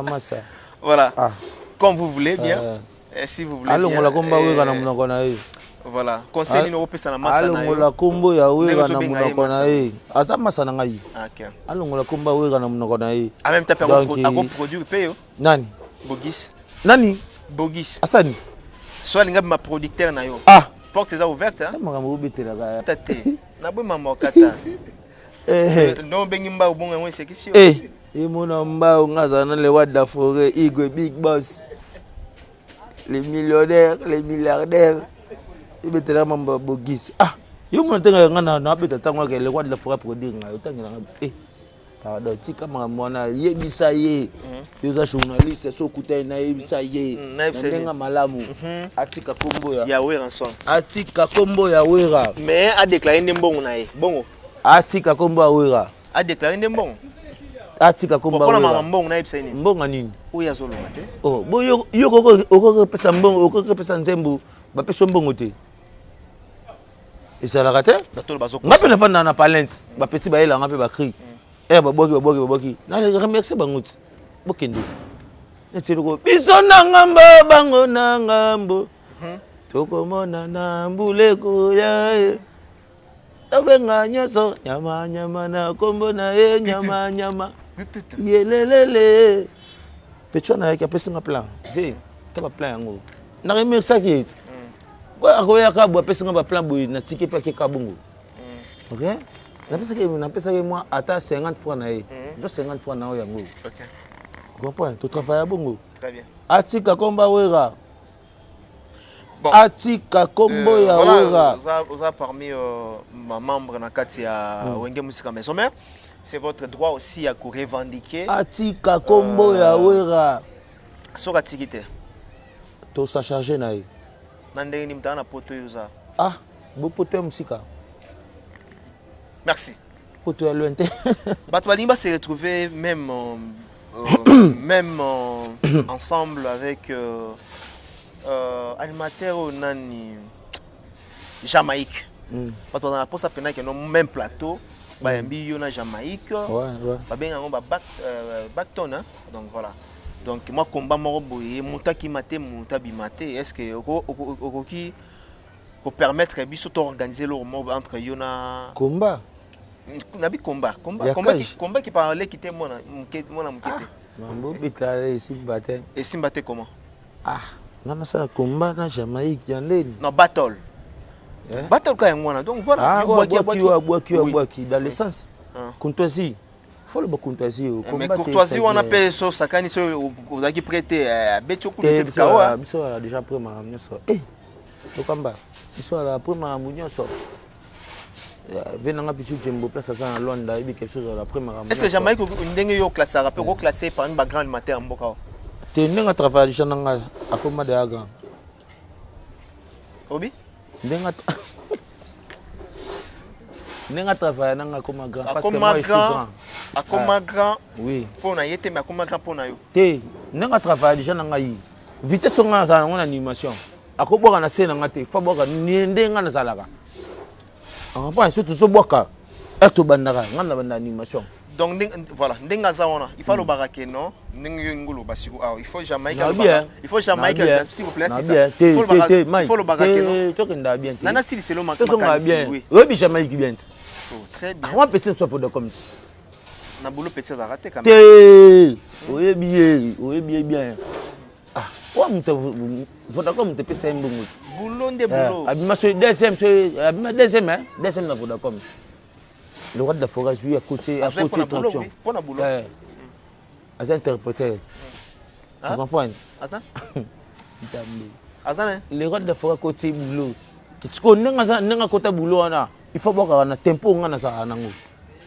masa voilà comme vous voulez bien si vous voulez bien alongola komba weka na munoko na ye. Voilà, conseil nini opesa na masa na yo. Alongola kombo ya weka na munoko na ye. Aza masa na ngai. OK. Alongola komba weka na munoko na ye. En même temps ako produire pe yo. Nani? Bogis. Nani? Bogis. Asani. So alinga ma producteur na yo. Porte est ouverte hein. Makambo obetela ka. Tate. Na bwe mama okata. Non bengi mba ubonga ngwe sekisio. Imona mba ngaza na le wada forêt Igwe Big Boss. Les millionnaires, les milliardaires. Ibetela mamba Bogis. Yo mona tenga ngana na beta tangwa ke le kwa la forêt produire nga otangela nga pardon tika mwana yebisa ye yo za journaliste so kutai na yebisa ye ndenga malamu atika kombo ya Wera son atika kombo ya Wera mais a déclaré ndembongo na ye bongo atika kombo ya Wera a déclaré ndembongo atika kombo ya Wera mama mbongo na yebisa ni mbonga nini oya zoloma te bo yo koko pesa mbongo koko pesa nzembo ba pesa mbongo te ezalaka te ngape na fanda na palente bapesi bayelanga mpe bakri baboki naremercie bango ti bokende etiloko biso na ngambo bango na ngambo tokomona na mbuleko ya ye tobenga nyonso nyama na kombo na ye nyama yelelele petio na yaki apesinga plan ve ta baplan yango naremerciaki eti akoyaka bo apesinga baplan boye natiki mpe akeka bongo ok napesaki moi ata 50 francs na ye zo 50 francs na oyo yango comprends to travaille bongo atika komba Wera atika kombo ya Wera oza parmi ma membre na kati ya Wenge Musika Maison mais c'est votre droit aussi à revendiquer atika kombo ya Wera soka tiki te to sa charger na ye na ndenge ni mtana poto yoza bo poto ya musika. Merci. Pour toi, lointain. Batwalimba s'est retrouvé même, ensemble avec animateur au Nani Jamaïque. Parce qu'on a posé à peine que même plateau, bayambi yo na Jamaïque. Ba ben on ba backton hein. Donc voilà. Donc moi combat moro boye monta ki maté monta bi maté est-ce que okoki pour permettre biso to organiser le moment entre yona combat nabi combat qui parlait qui était mon mukete mambo bitale simbate comment nana ça combat na Jamaïque yandeni non battle ka ngwana donc voilà boaki dans le sens courtoisie faut le courtoisie mais courtoisie on appelle ça sakani so vous avez prêté betcho ku de tkawa biso déjà prêt ma nyonso tokamba biso la première nyonso venanga pichu jembo place ça en Londres et quelque chose la première. Est-ce que Jamaïque ndenge yo classé rappel ko classé par une grand alimentaire mboka te ndenge travailler jananga akoma de grand obi ndenge travailler nanga comme grand parce que moi je suis grand Akoma grand. Oui. Pour na yete mais akoma grand pour na yo. Te, nenga travail déjà na ngai. Vitesse nga za na animation. Akoboka na scène nga te, fa boka ni ndenga na zalaka. En pas surtout so boka. Eto bandaka, nga na banda animation. Donc voilà, ndenga za wana, il faut le barake non, ndenga ngolo basiku ah, il faut Jamaïque. Il faut Jamaïque s'il vous plaît, c'est ça. Il faut le barake non. Toi kenda bien. Nana si c'est le manque. Oui. Oui, bi Jamaïque bien. Très bien. Moi personne soit pour de comme ça. Na boulot petit à rater quand même. Oui bien. Ah, quoi Vodacom te pesa mbongo. Boulot de boulot. Abima so deuxième na Vodacom. Le roi de la forêt à côté traction. Pour la boulot. As interpréteur. Tu comprends? Azan? Azan? Le roi de la forêt côté boulot. Qu'est-ce qu'on n'a côté boulot là? Il faut voir na tempo ngana sa nango.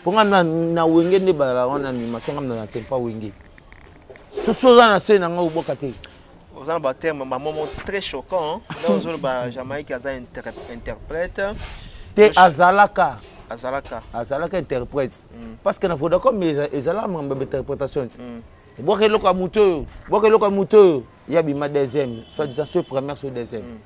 Pour na wenge ne bala on animation na tempo wenge. Ce soir na scène nga ubokate. Vous avez un terme moment très choquant. Dans le Jamaïque a interprète. Te azalaka. Azalaka interprète. Parce que na Vodacom ezala mamba interprétation. Boke loka moto, ya bima deuxième, soit disant soit première soit deuxième.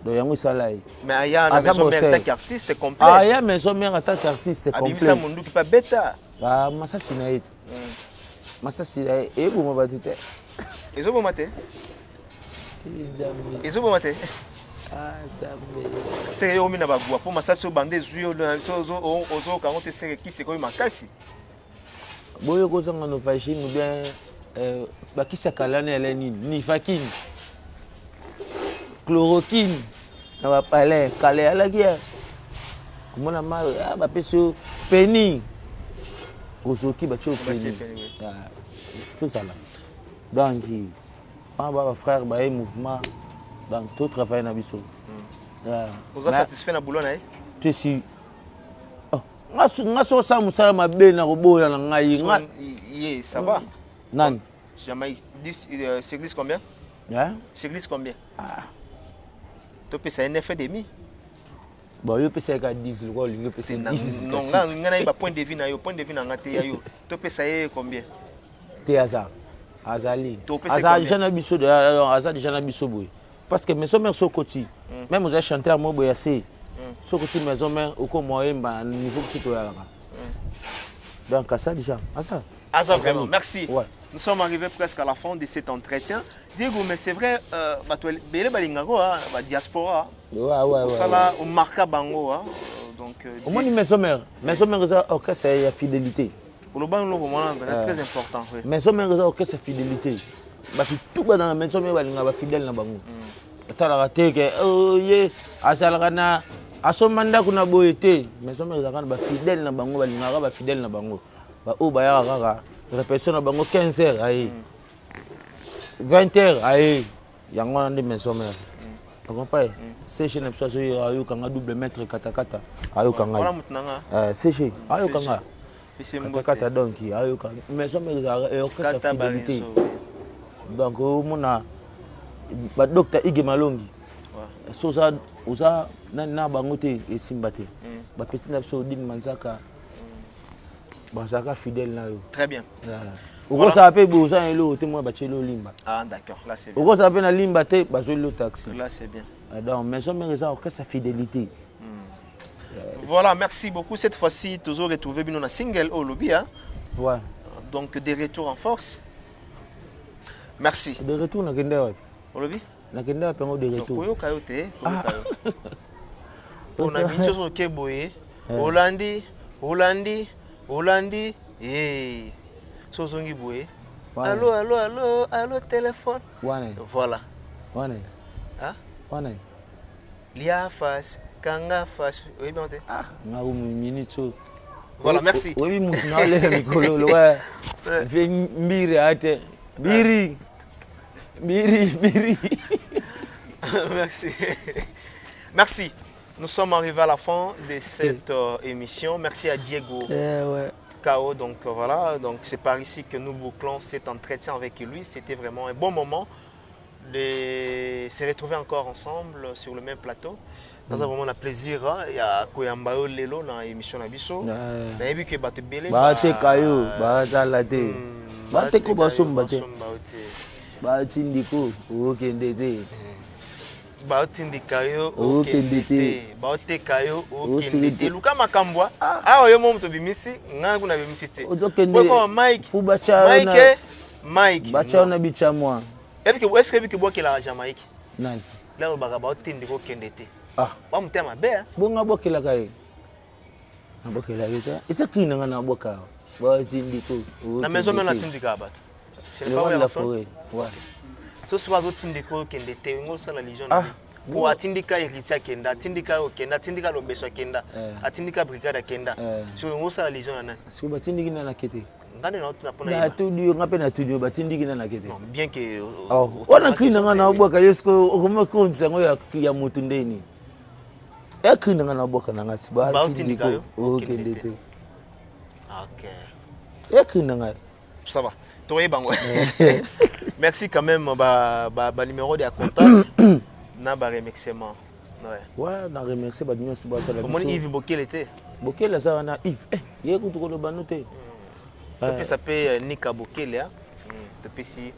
Donc yango salai. Mais aya na maison mère tant qu'artiste complet. Ah ya maison mère en tant qu'artiste complet. Abimisa mundu qui pas bêta. Ah masa sinaït. Masa sinaït et vous m'avez dit. Ezo bo mate. Ezo bo mate. Ah, jamais. C'est au mina bagua pour masa so bande zuyo ozo kango te sere ki se ko makasi. Boyo ko sanga no fashion ou bien bakisa kalane ele ni fakine. Chloroquine. Na ba palais kale ala kia. Comment na mal ba peso peni. Ozoki ba cho peni. Ah, c'est ça là. Donc ba frère ba mouvement dans tout travail na biso. Vous êtes satisfait na boulot na? Tu si. Oh, nga so sa musala mabe na roboya na ngai. Yé, ça va. Nan. Jamaïque 10 c'est glisse combien? Hein? C'est glisse combien? Ah. Tu peux ça 9,5. Bon, yo pesa ka 10 le rôle, yo pesa 10. Non, nga na point de vue na yo, point de vue na ngate ya yo. Tu peux ça combien? Te hasard. Azali. Azali déjà na biso de azali déjà na biso boy. Parce que maison mère so koti. Même aux chanteurs mo boy assez. So koti maison mère au ko moyen ba niveau que tu là. Donc ça déjà. Ça vraiment. Merci. Ouais. Nous sommes arrivés presque à la fin de cet entretien. Diego, mais c'est vrai, bele balingago la diaspora. Ouais. Ça là on marque bango donc au moins maison mère ça orchestre c'est fidélité. Pour le banc c'est très important. Maison mère ça orchestre c'est fidélité. Ba tout dans la maison mère balinga ba fidèle na bango. Tala raté que oh yé asala kana asomanda kuna boyete maison mère ça kana ba fidèle na bango balinga ba fidèle na bango. Ba o ba ya kaka répétition na bango 15h aïe 20h aïe yango na ndi maison mère. Tu comprends? Séché na biso ayo kanga double mètre katakata ayo kanga. Voilà mutnanga. Séché ayo kanga. Katakata donc ayo kanga. Maison mère et orchestre fidélité. Donc mona ba docteur Ige Malongi. So ça usa na bango te esimbate. Ba petit na biso din manzaka. Basaka fidèle na yo. Très bien. Oko ça peut boza elo te moi ba chelo limba. Ah d'accord, là c'est bien. Oko ça peut na limba te ba zo lo taxi. Là c'est bien. Donc maison mère ça que sa fidélité. Voilà, merci beaucoup. Cette fois-ci toujours retrouvé bino na single au lobby hein. Ouais. Donc des retours en force. Merci. De retour na kende wapi? Au lobby? Na kende wapi ngo de retour. Koyo kayo te, koyo kayo. On a mis sur ke boye. Hollandi, Sozongi Boué. Allô, téléphone. Voilà. Hein? Lia face, Kanga face. Oui, bien. Ah, minute. Voilà, merci. Oui, ouais. Biri. Merci. Merci. Nous sommes arrivés à la fin de cette émission. Merci à Diego Kao. Donc voilà, donc c'est par ici que nous bouclons cet entretien avec lui. C'était vraiment un bon moment. de se retrouver encore ensemble sur le même plateau. Dans un moment, on a plaisir. Il y a Koyambayo Lelo dans l'émission Nabiso. On a vu que Bato Belé. Bate Kayo, Batalate. Bate ko basum bate. Bate Ndiko, Okendete. Baotindikayo okendete baotekayo okendete luka makambwa awa yo moto bimisi ngana kuna bimisi te ozokende Mike fubacha Mike bacha na bichamwa est-ce que biki la Jamaïque nani là baka baotindiko okendete ah ba mutema be bonga bokela kai abokela yeta itakina ngana boka baotindiko na maison mais na tindika bato c'est pas la forêt ouais. So soir otindiko kendete ngo sala légion pour atindika héritier kenda atindika okenda atindika lobeso kenda atindika brigade kenda so ngo sala légion na so batindiki na kete ngane na tuna pona na studio ngape na studio batindiki na kete non bien que wana kina ngana oboka yesko okoma konza ngo ya mutu ndeni ekina ngana oboka na ngasi batindiko okendete OK ekina ngana ça va toi bango. Merci quand même numéro de contact na ba remerciement. Ouais, na remercier ba nyonso ba tala. Comment Yves Bokele était? Bokele ça na Yves. Ye ko to ba noté. Depuis ça peut Nika Bokele hein. Depuis si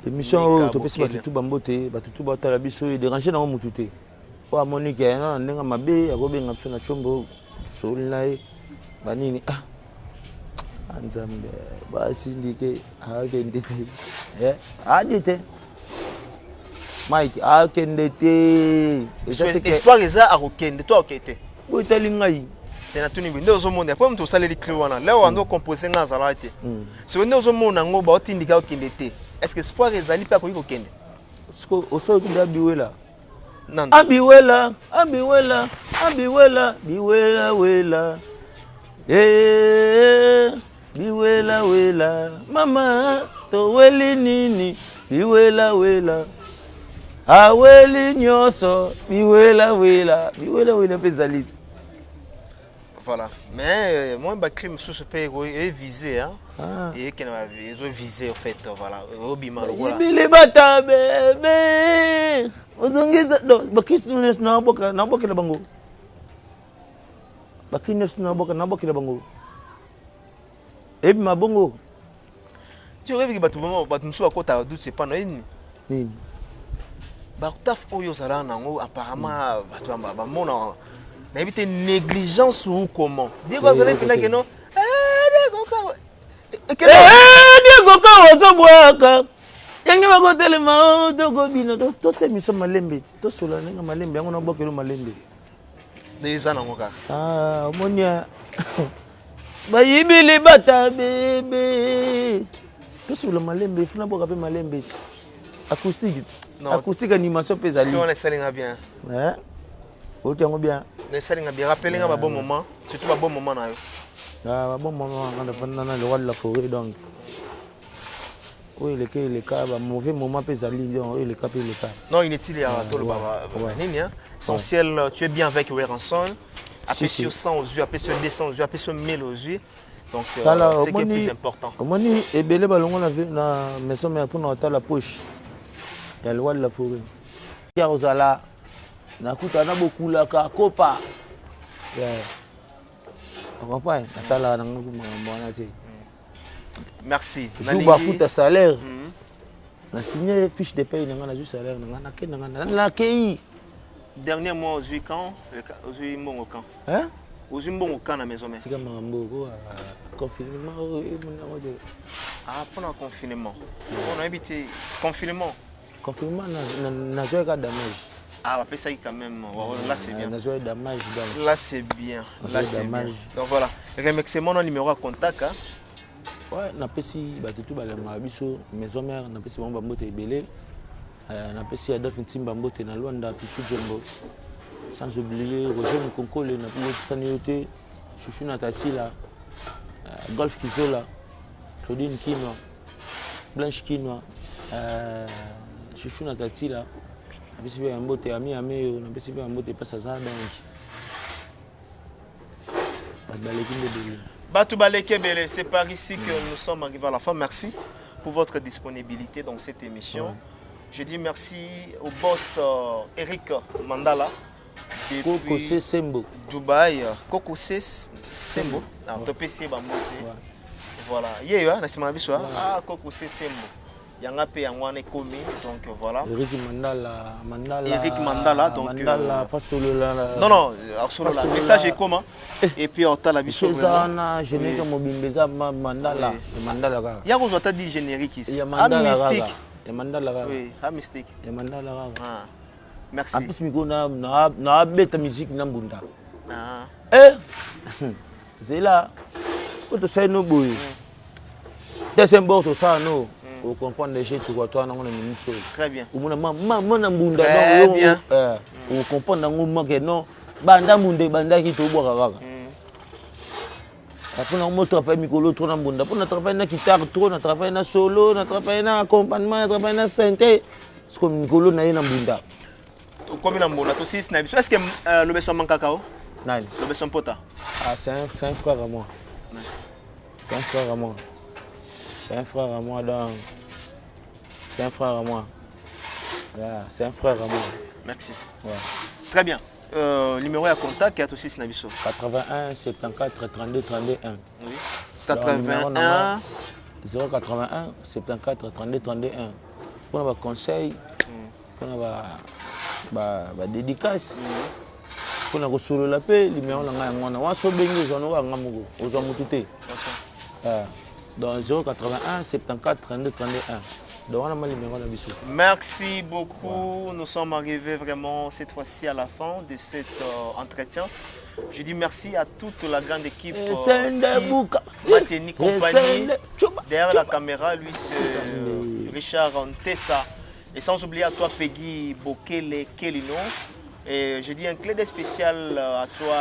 émission to pesi ba tutu bambote, ba tutu ba tala biso e déranger na mutu te. O Monique na ndenga mabe akobenga biso na chombo solai banini Anzambe basindike akendete adite Mike akendete espoir eza akokende to akete botali ngai c'est na tuni bindo zo mona po mto saleli clé wana leo ando composer nga zala te so ndo zo mona ngo ba otindika okendete est-ce que espoir ezali pa ko ikokende sko oso ko biwela non abiwela wela biwela mama to weli nini biwela aweli nyoso biwela pesalit voilà mais moi ba crime sous ce pays est visé hein et qui n'a pas visé en fait voilà obima voilà ibile bata bebe ozongeza do bakisnes na boka la bango bakines na boka bango ebi mabongo tu rêves que batu musu bakota doute c'est pas nini ba taf oyo sala nango apparemment batu ba mona na éviter négligence ou comment dire que ça fait là que non Diego ka wasobwaka yangi bakotelema dogo bino to se miso malembe to sola nga malembe yango na bokelo malembe des ans encore monia bayibili bata bebe to sola malembe funa boka pe malembe acoustique animation pe zali on est salinga bien otango bien ne salinga bien rappeler nga ba bon moment surtout ba bon moment na yo ba bon moment ngana fana na le roi de la forêt donc oui le cas ba mauvais moment pe zali donc le cas. Non inutile à tout le baba nini hein essentiel tu es bien avec Weranson après sur 100 aux yeux après sur 200 aux yeux après sur 1000 aux yeux donc c'est qui est plus important moni ebele balongo na maison mais pour na la poche ya le roi de la forêt ya ozala nakuta na bokula ka kopa on comprend natala na ngomona te merci jouba futa salaire na signé fiche de paye na ju salaire na kenda na kei dernier mois aux quand aux mbongo quand hein aux mbongo quand na maison mais tika mambo confinement pendant confinement on a habité confinement na joie ka damage après ça quand même là c'est bien na joie damage donc là c'est bien donc voilà remerciement mon numéro à contact hein ouais na pesi batutu balenga biso maison mère na pesi bamba mbote ebele na pesi Adolphe Ntimba mbote na Luanda Pichu Jombo sans oublier Roger Mkonkole na pour Saniote Chouchou Natatila Golf Kizola Claudine Kinwa Blanche Kinwa Chouchou Natatila na pesi ba mbote ami ameyo na pesi ba mbote pasa za donc balekinde bele Batou Baleke Bele, c'est par ici que nous sommes arrivés à la fin. Merci pour votre disponibilité dans cette émission. Je dis merci au boss Eric Mandala. Koko c'est Sembo. Dubaï. Koko c'est Sembo. Ah, topesi bambote. Voilà. Yéyo, na sima biso. Ah, Koko c'est Sembo. Yanga pe yangwana komi, donc voilà. Eric Mandala. Eric Mandala, donc. Mandala, Fasolola. Non, Fasolola. Message est comment? Et puis on t'a la biso. C'est ça, on générique Mobimeza Mandala. Mandala. Y'a qu'on a dit générique ici. Ah, mystique. Il y a Mandala. Oui, ah, mystique. Il y a Mandala. Ah. Merci. En plus, na bête musique na bunda. Ah. C'est là. Quand tu sais no boy. C'est un bon tout ça no. Vous comprenez déjà tu vois toi na ngona minute. Très bien. Ou mona maman na bunda donc. Très bien. Vous comprenez na ngoma que non. Banda munde banda ki to boka kaka. Après on travaille mikolo trop na bunda. Pour na travailler na guitare trop, na travailler na solo, na travailler na accompagnement, na travailler na synthé. C'est comme mikolo na na bunda. Comme il bunda to 6 na biso. Est-ce que le beso man cacao? Non. Le beso pota. Ah, c'est un frère à moi. C'est un frère à moi. C'est un frère à moi dans. C'est un frère à moi. Voilà, c'est un frère à moi. Merci. Ouais. Très bien. Numéro à contact, 46 Nabiso. 81 74 32 31. Oui. 81 081 74 32 31. Pour un conseil, pour un dédicace, pour un solo la paix, numéro on a un sobengi on a un amour aux hommes tout dans 081 74 32 31. Merci beaucoup. Nous sommes arrivés vraiment cette fois-ci à la fin de cet entretien. Je dis merci à toute la grande équipe qui m'a tenu compagnie. Derrière la caméra, lui, c'est Richard Ntessa. Et sans oublier à toi, Peggy Bokele Kelino. Et je dis un clé spécial à toi,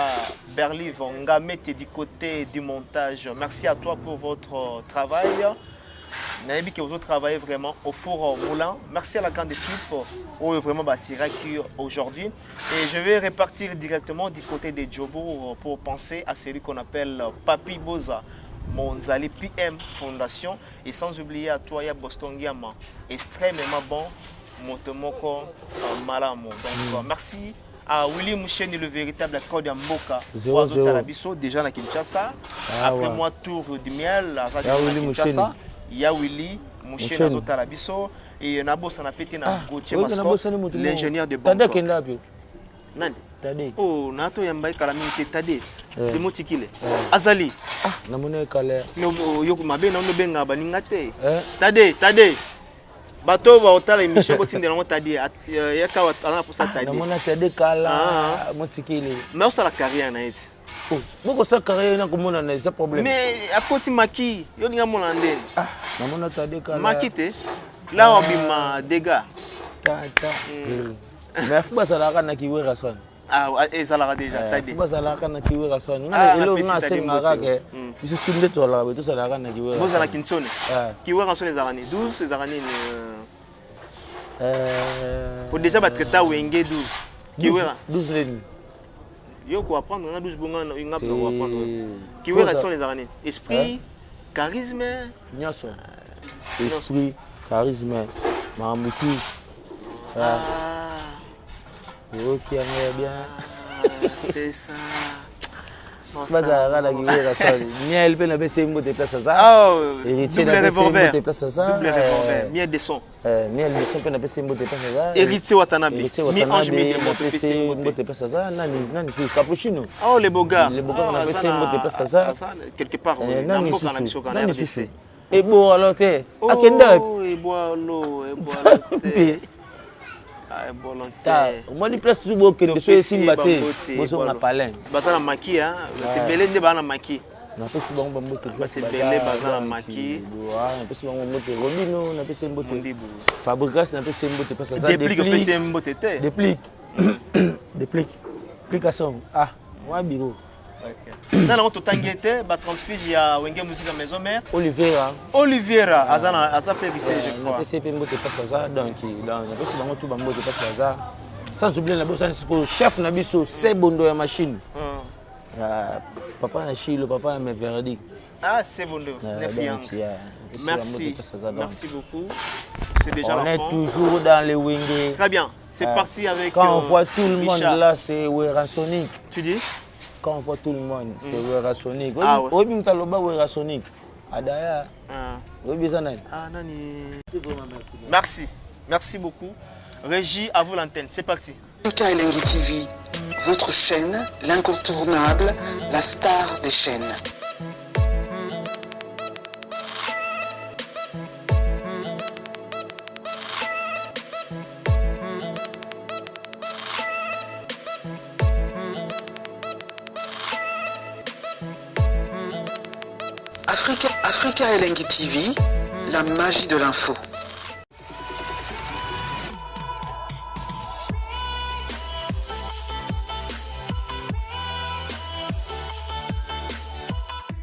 Berliv Ngamete du côté du montage. Merci à toi pour votre travail. Naïbi que vous travaillez vraiment au four moulin. Merci à la grande équipe où vraiment Siraki aujourd'hui. Et je vais repartir directement du côté de Djobour pour penser à celui qu'on appelle Papi Boza, Monzali PM Fondation. Et sans oublier à toi, il y a Boston Giama, extrêmement bon, Motomoko Malamo. Donc merci à Willy Moucheni, le véritable code Mboka. Déjà à Kinshasa. Après moi, tour du miel à Kinshasa. Il y a Willy Moucheni Zotalabiso et Nabo Sanapete na Gauthier Masco, l'ingénieur de banque. Nani? Tade. Oh, Nato Yambai Kalamite Tade. De Motikile. Azali. Namune Kale. No yo mabe na no benga baninga te. Tade. Bato ba otala émission botinde na Tade. Ya ka ana posa Tade. Namuna Tade Kala Motikile. Mais ça la carrière na eti. Oh, beaucoup ça carrière na komona na ça problème. Mais à côté maki, yo ninga mona ndene. Namuna Tade Kala. Maki te. Là on bima dégâts. Tata. Mais faut pas ça la kana kiwera son. Ah, et ça l'a déjà Tade. Faut pas ça la kana kiwera son. Ngana elo nga senga kake. Biso tunde to la beto ça la kana kiwera. Vous ala kinsone. Kiwera son les arani 12 les arani pour déjà battre ta wenge 12. Kiwera 12 leni. Yo ko apprendre na 12 bonga nga ko apprendre. Kiwera sont les arani esprit, charisme, nyaso. Esprit, charisme, mamuki. Ok, bien. C'est ça. Bazara la guerre ça. Miel pe na pese mbote place ça. Ah, héritier na pese mbote place ça. Double revolver. Miel de son. Miel de son pe na pese mbote place ça. Héritier Watanabe. Mi ange miel de pese mbote place ça. Nani suis cappuccino. Oh les beaux gars. Les beaux gars na pese mbote place ça. Quelque part na mboka na biso kana RDC. Et bon alors te. Akenda. Et bois l'eau, et bois l'eau. Moi, les places tout beau que de ceux qui battent, moi, on a parlé. Bazana maki, hein. C'est belé de bana maki. Na pesi bango bambote c'est belé bazana maki. Na pesi bango mbote Robino, na pesi mbote Fabrikas, na pesi mbote pesa za déplique pesi mbote te. Déplique. Application. Ah, moi bureau. Dans la totangete ba transfert ya wenge musique à maison mère Oliveira azana héritier je crois. Na pesi mbote pesa za donc na pesi bango tout bambote pesa za. Sans oublier la bosse chef na biso c'est bondo ya machine. Papa na Chilo, papa na verdict. Ah, c'est bon. Merci beaucoup. c'est déjà On est l'enfant. toujours dans les Wenge. Très bien. C'est parti avec. Quand on voit tout le monde Richard. là, c'est Wera Sonic. Tu dis? Quand on voit tout le monde, c'est Wera Sonic. Ah ouais. Oui, mais Taloba Wera Sonic. Adaya. Oui, Bizanay. Ah, Nani. Merci. Merci beaucoup. Régie, à vous l'antenne. C'est parti. Africa Elengi TV, votre chaîne, l'incontournable, la star des chaînes. Africa Elengi TV, la magie de l'info.